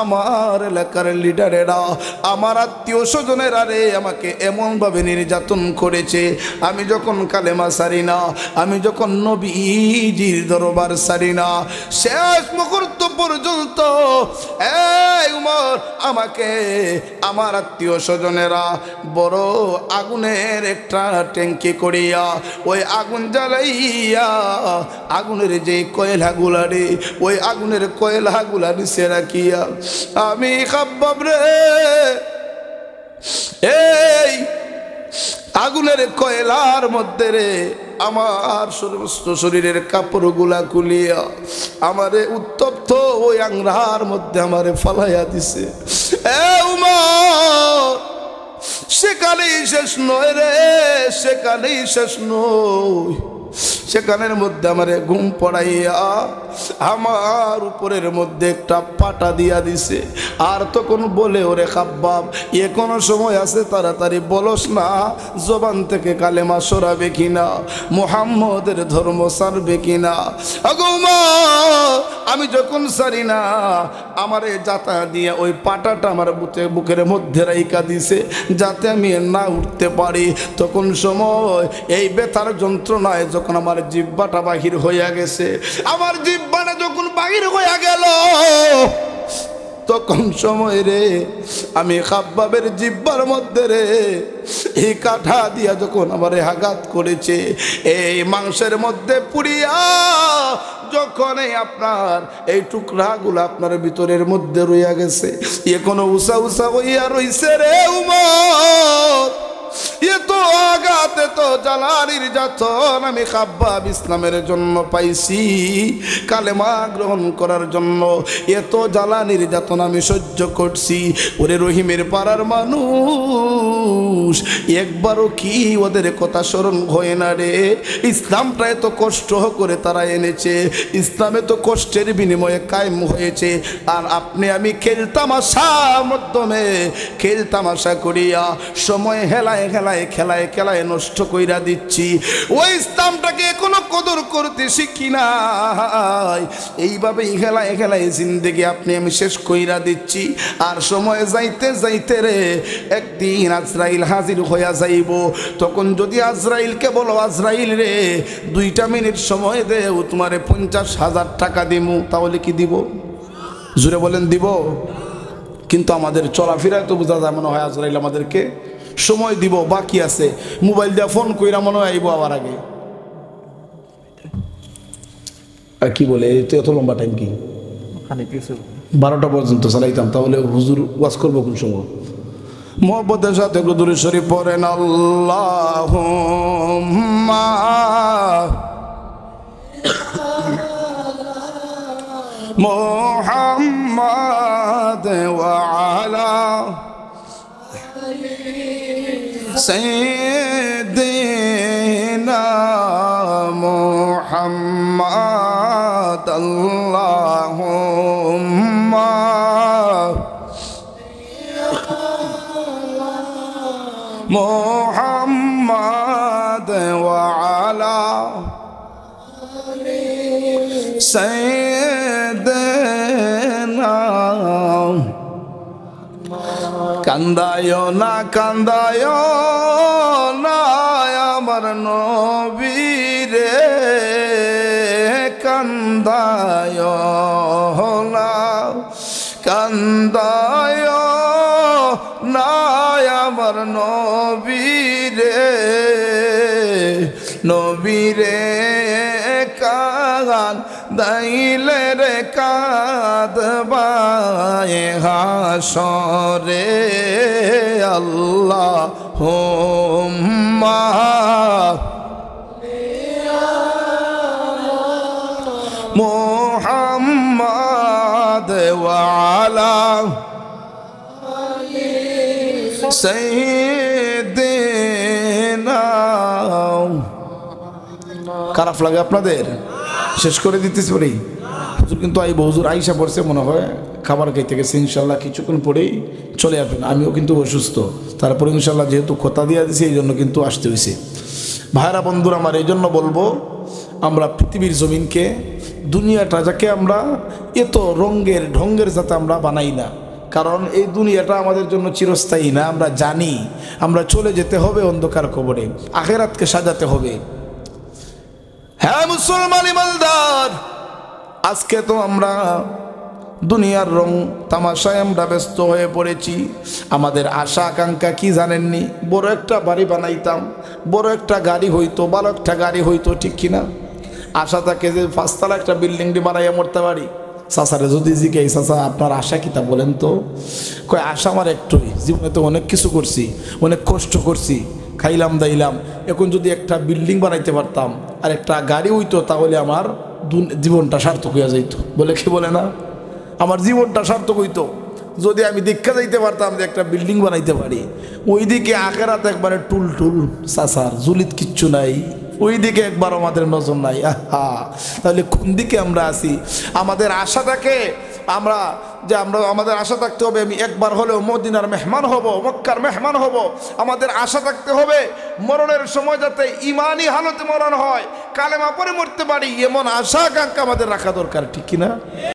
আমার এলাকার লিডারেরা, আমার আত্মীয় স্বজনেরা রে আমাকে এমনভাবে নির্যাতন করেছে। আমি যখন কালেমা সারি না, আমি যখন নবীজির দরবার সারি না, শেষ মুহূর্ত পর্যন্ত এই উমর আমাকে আমার আত্মীয় স্বজনেরা বড় আগুনের একটা ট্যাঙ্কি করিয়া ওই আগুন জ্বালাইয়া আগুনের যে কয়লাগুলা রে, ওই আগুনের কয়লাগুলা নিচে রাখিয়া আমি খাব্বাব রে এই আগুনের কয়লার মধ্যে রে আমার সমস্ত শরীরের কাপড়গুলা খুলিয়া আমারে উত্তপ্ত ওই আংরার মধ্যে আমারে ফালাইয়া দিছে। উমর, সেখানেই শেষ নয় রে, সেখানেই শেষ নয়। সেখানের মধ্যে আমারে ঘুম পড়াইয়া আমার উপরের মধ্যে একটা পাটা দিয়া দিছে। আর তখন বলে ওরে খাব্বাব, এখনো সময় আছে, তাড়াতাড়ি বলস না জবান থেকে কালেমা সরাবে কিনা, মুহাম্মদের ধর্ম ছাড়বে কিনা। আমি যখন সারি না, আমারে যাতা দিয়ে ওই পাটাটা আমার বুকের মধ্যে রাইকা দিছে যাতে আমি না উঠতে পারি। তখন সময় এই ব্যথার যন্ত্রণায় যখন আমার জিহ্বাটা বাহির হইয়া গেছে, আমার জিহ্বাটা যখন বাহির হইয়া গেল, তখন সময় রে আমি খাব্বাবের জিহ্বার মধ্যে রে এই কাঠা দিয়া যখন আমারে আঘাত করেছে, এই মাংসের মধ্যে পুড়িয়া যখন আপনার এই টুকরাগুলো আপনার ভিতরের মধ্যে রইয়া গেছে, এখনো উষা উষা হইয়া রইছে রে উমর। এত আঘাত, এত জ্বালা নির্যাতন আমি খাব্বাব ইসলামের জন্য পাইছি, কালেমা গ্রহণ করার জন্য এত জ্বালা নির্যাতন আমি সহ্য করছি। ওরে রহিমের পাড়ার মানুষ, একবারও কি ওদের কথা স্মরণ হয় না রে? ইসলামটা এত কষ্ট করে তারা এনেছে, ইসলামে তো কষ্টের বিনিময়ে কায়েম হয়েছে, আর আপনি আমি খেলতামাশার মাধ্যমে খেলতামাশা করিয়া সময় হেলায় খেলায় খেলায় খেলায় খেলায় নষ্ট কইরা দিচ্ছি, ওই ইসলামটাকে এখনো কদর করতে শিখি নাই। এইভাবেই খেলায় খেলায় জিন্দেগি আপনি আমি শেষ কইরা দিচ্ছি। আর সময় যাইতে যাইতে রে একদিন আজরাইল হাজির হইয়া যাইব। তখন যদি আজরাইলকে বলো, আজরাইল রে 2টা মিনিট সময় দে, ও তোমারে 50,000 টাকা দিমু, তাহলে কি দিব? জুড়ে বলেন দিব? কিন্তু আমাদের চলাফেরায় তো বোঝা যায় মনে হয় আজরাইল আমাদেরকে সময় দিব, বাকি আছে। মোবাইল দিয়ে ফোন কইরা মনে হয় আইব আবার আগে। আর কি বলে এত লম্বা টাইম কি 12টা পর্যন্ত চালাইতাম, তাহলে হুজুর ওয়াজ করবো কোন সময়? মোহব্বতের সাথে দুরূদ শরীফ পড়েন আল্লাহুম্মা মুহাম্মাদ ওয়া আলা সাইয়্যিদিনা মুহাম্মাদ আল্লাহুম্মা মুহাম্মাদ ওয়া আলা সাইয়্যিদিনা। কান্দায় না কান্দায় না আমার নবীরে, কান্দায় না কান্দায় না আমার নবীরে, নবীরে কান দাইলে রে কাঁদবায় হাসরে। আল্লাহুম্মা মুহাম্মাদ ওয়া আলা সাইয়্যিদিনা। খারাপ লাগে আপনাদের? শেষ করে দিতেছি পরে হুজুর কিন্তু আইব, হুজুর আইসা পড়ছে মনে হয়, খাবার খাইতে গেছে। ইনশাল্লাহ কিছুক্ষণ পরেই চলে আসবেন। আমিও কিন্তু অসুস্থ, তারপরে ইনশাল্লাহ যেহেতু কথা দিয়ে দিছি এই জন্য কিন্তু আসতে হয়েছে। ভাইরা বন্ধুরা আমার, এই জন্য বলবো আমরা পৃথিবীর জমিনকে, দুনিয়াটা যাকে আমরা এত রঙের ঢঙ্গের যাতে আমরা বানাই না, কারণ এই দুনিয়াটা আমাদের জন্য চিরস্থায়ী না। আমরা জানি আমরা চলে যেতে হবে অন্ধকার কবরে, আখিরাতকে সাজাতে হবে। হ্যাঁ মুসলমান ইমানদার, আজকে তো আমরা দুনিয়ার রং তামাশায় আমরা ব্যস্ত হয়ে পড়েছি। আমাদের আশা আকাঙ্ক্ষা কি জানেননি? বড় একটা বাড়ি বানাইতাম, বড় একটা গাড়ি হইতো, ভালো একটা গাড়ি হইতো, ঠিক কিনা? আশা থাকে যে 5তলা একটা বিল্ডিংটি বানাইয়া মরতে পারি। চাচারে যদি জিজ্ঞাসা, চাচা আপনার আশা কিতা বলেন তো? কয় আশা আমার একটাই, জীবনে তো অনেক কিছু করছি, অনেক কষ্ট করছি, খাইলাম দাইলাম, এখন যদি একটা বিল্ডিং বানাইতে পারতাম আর একটা গাড়ি হইতো তাহলে আমার জীবনটা সার্থক হইয়া যাইত। বলে কি বলে না? আমার জীবনটা সার্থক হইতো যদি আমি দীক্ষা যাইতে পারতাম যে একটা বিল্ডিং বানাইতে পারি। ওইদিকে আখেরাত একবারে টুল টুল, চাচার জুলিত কিচ্ছু নাই, ওইদিকে একবার আমাদের নজর নাই। আহা, তাহলে কোন দিকে আমরা আছি? আমাদের আশাটাকে আমাদের আশা থাকতে হবে আমি একবার হলেও মদিনার মেহমান হব, মক্কার মেহমান হব। আমাদের আশা থাকতে হবে মরণের সময় যাতে ইমানি হালতে মরণ হয়, কালেমা পড়ে মরতে পারি, এমন আশা আকাঙ্ক্ষা আমাদের রাখা দরকার, ঠিক কিনা?